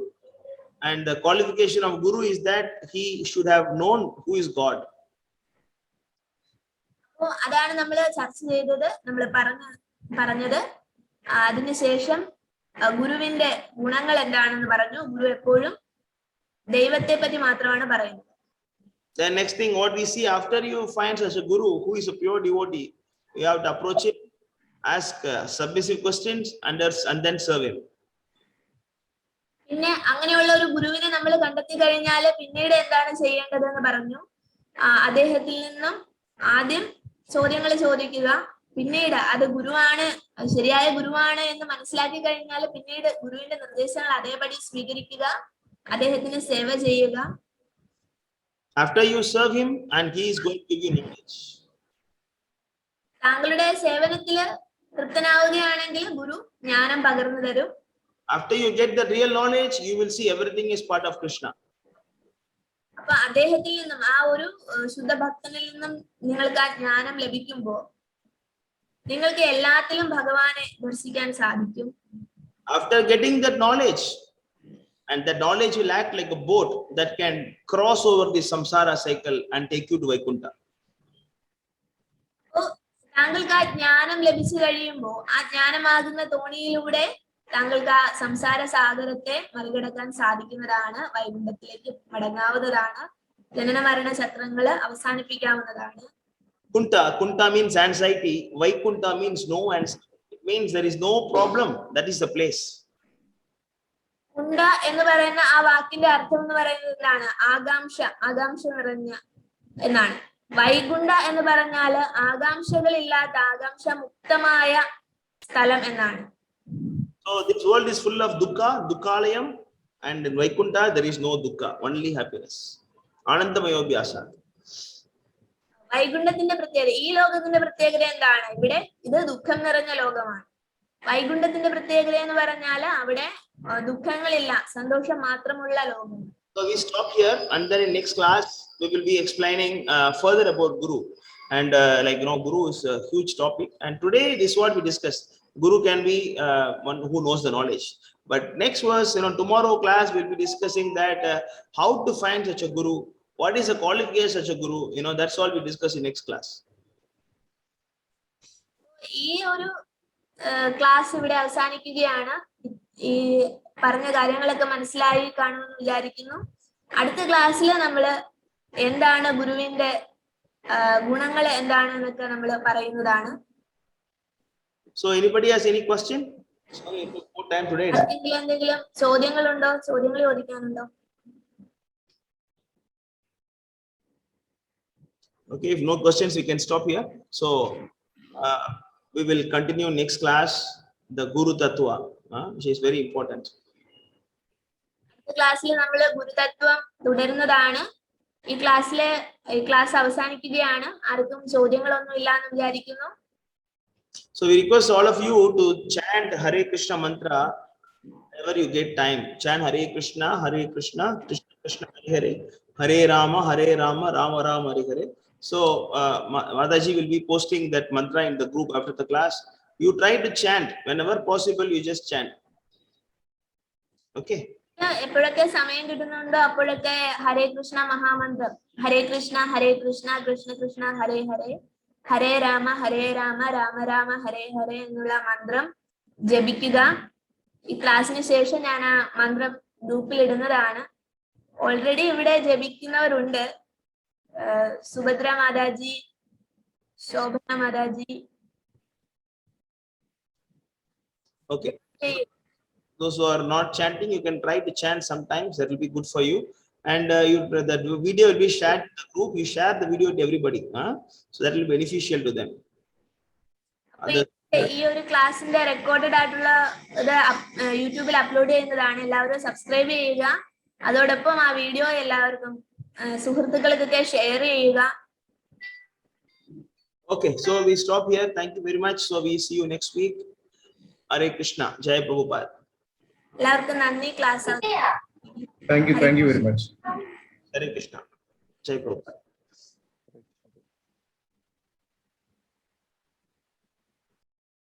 and the qualification of Guru is that he should have known who is God. അപ്പോ അതാണ് നമ്മൾ ചർച്ച ചെയ്തത്, നമ്മൾ പറഞ്ഞത്. അതിനുശേഷം ഗുരുവിന്റെ ഗുണങ്ങൾ എന്താണെന്ന് പറഞ്ഞു. ഗുരു എപ്പോഴും ദൈവത്തെ പറ്റി മാത്രമാണ് പറയുന്നത്. The next thing what we see, after you find such a Guru who is a pure devotee, you have to approach him, ask submissive questions, and then serve him. പിന്നെ അങ്ങനെയുള്ള ഒരു ഗുരുവിനെ നമ്മൾ കണ്ടെത്തി കഴിഞ്ഞാൽ പിന്നീട് എന്താണ് ചെയ്യേണ്ടതെന്ന് പറഞ്ഞു. അദ്ദേഹത്തിൽ നിന്നും ആദ്യം ചോദ്യങ്ങൾ ചോദിക്കുക, പിന്നീട് അത് ഗുരുവാണ്, ശരിയായ ഗുരുവാണ് എന്ന് മനസ്സിലാക്കി കഴിഞ്ഞാൽ പിന്നീട് ഗുരുവിന്റെ നിർദ്ദേശങ്ങൾ അതേപടി സ്വീകരിക്കുക, അദ്ദേഹത്തിന് സേവ ചെയ്യുക. After you serve him, and he is going to give you knowledge. താങ്കളുടെ സേവനത്തില് തൃപ്തനാവുകയാണെങ്കിൽ ഗുരു ജ്ഞാനം പകർന്നു തരും. After you get the real knowledge, you will see everything is part of Krishna. അപ്പൊ അദ്ദേഹത്തിൽ നിന്നും, ആ ഒരു ശുദ്ധഭക്തനിൽ നിന്നും നിങ്ങൾക്ക് ആ ജ്ഞാനം ലഭിക്കുമ്പോൾ നിങ്ങൾക്ക് എല്ലാത്തിലും ഭഗവാനെ ദർശിക്കാൻ സാധിക്കും. After getting that knowledge, and that knowledge will act like a boat that can cross over the samsara cycle and take you to Vaikuntha. താങ്കൾക്ക് ആ ജ്ഞാനം ലഭിച്ചു കഴിയുമ്പോൾ ആ ജ്ഞാനമാകുന്ന തോണിയിലൂടെ താങ്കൾക്ക് ആ സംസാര സാഗരത്തെ മറികടക്കാൻ സാധിക്കുന്നതാണ്, വൈകുണ്ഠത്തിലേക്ക് മടങ്ങാവുന്നതാണ്, ജനന മരണ ചക്രങ്ങള് അവസാനിപ്പിക്കാവുന്നതാണ്. Kunta means anxiety. Vaikuntha means no anxiety. It means there is no problem. That is the place. Kunda എന്ന് പറയുന്ന ആ വാക്കിന്റെ അർത്ഥം എന്ന് പറയുന്നത് എന്താണ്? ആകാംക്ഷ നിറഞ്ഞ എന്നാണ്. വൈകുണ്ഠ എന്ന് പറഞ്ഞാല് ആകാംക്ഷകളില്ലാത്ത, ആകാംക്ഷ മുക്തമായ സ്ഥലം എന്നാണ്. So this world is full of dukkha, dukkhalayam, and in Vaikuntha there is no dukkha, only happiness. Anandamayobyasa. വൈകുണ്ഠത്തിന്റെ പ്രത്യേകത, ഈ ലോകത്തിന്റെ പ്രത്യേകത എന്താണ്? ഇവിടെ ഇത് ദുഃഖം നിറഞ്ഞ ലോകമാണ്. വൈകുണ്ഠത്തിന്റെ പ്രത്യേകത എന്ന് പറഞ്ഞാല് അവിടെ ദുഃഖങ്ങളില്ല, സന്തോഷം മാത്രമുള്ള ലോകം. So we stop here, and then in next class we will be explaining further about Guru, and Guru is a huge topic, and today this is what we discussed. Guru can be one who knows the knowledge, but next was, tomorrow class we'll be discussing that how to find such a Guru, what is the qualification of such a Guru, that's all we discuss in next class. ഈ ഒരു class ഇവിടെ അവസാനിക്കുകയാണ്. ഈ പറഞ്ഞ കാര്യങ്ങളൊക്കെ മനസ്സിലായി കാണുമെന്ന് വിചാരിക്കുന്നു. അടുത്ത ക്ലാസ്സിൽ നമ്മൾ എന്താണ് ഗുരുവിന്റെ ഗുണങ്ങൾ എന്താണെന്നൊക്കെ നമ്മൾ പറയുന്നതാണ്. So anybody has any question? Sorry, it took more time today. എന്തെങ്കിലും ചോദ്യങ്ങളുണ്ടോ? ചോദ്യങ്ങൾ ചോദിക്കാനുണ്ടോ? Okay, if no questions we can stop here. So we will continue next class the Guru Tattva, which is very important. ക്ലാസ്സിൽ നമ്മൾ ഗുരുതത്വം തുടരുന്നതാണ്. ഈ class അവസാനിക്കുകയാണ്. ആർക്കും ചോദ്യങ്ങളൊന്നും ഇല്ല എന്ന് വിചാരിക്കുന്നു. So we request all of you to chant Hare Krishna mantra whenever you get time. Chant Hare Krishna, Krishna Krishna Hare Hare, Hare Rama, Rama Rama Hare Hare. So Mataji will be posting that mantra in the group after the class. You try to chant whenever possible. You just chant. Okay. എപ്പോഴൊക്കെ സമയം കിട്ടുന്നുണ്ടോ അപ്പോഴൊക്കെ ഹരേ കൃഷ്ണ മഹാമന്ത്രം, ഹരേ കൃഷ്ണ കൃഷ്ണ കൃഷ്ണ ഹരേ ഹരേ, ഹരേ രാമ രാമ രാമ ഹരേ ഹരേ എന്നുള്ള മന്ത്രം ജപിക്കുക. ഈ ക്ലാസ്സിന് ശേഷം ഞാൻ ആ മന്ത്രം ഗ്രൂപ്പിൽ ഇടുന്നതാണ്. ഓൾറെഡി ഇവിടെ ജപിക്കുന്നവരുണ്ട്. Subhadra Mataji, Shobhana Mataji. Okay. Those who are not chanting, you can try to chant sometimes. That will be good for you. And that video will be shared to the group. You share the video to everybody, so that will be beneficial to them. ഈ ഒരു ക്ലാസിന്റെ recorded ആയിട്ടുള്ള ഇത് യൂട്യൂബിൽ upload ചെയ്യുന്നതാണ്. എല്ലാവരും subscribe ചെയ്യുക. അതോടൊപ്പം ആ വീഡിയോ എല്ലാവർക്കും സുഹൃത്തുക്കൾക്കൊക്കെ ഷെയർ ചെയ്യുക. Okay, so we stop here. Thank you very much. So we see you next week. Hare Krishna. Jai Prabhupada. എല്ലാവർക്കും നന്ദി. Class Thank you very much. Hare Krishna. Jai Prabhupada.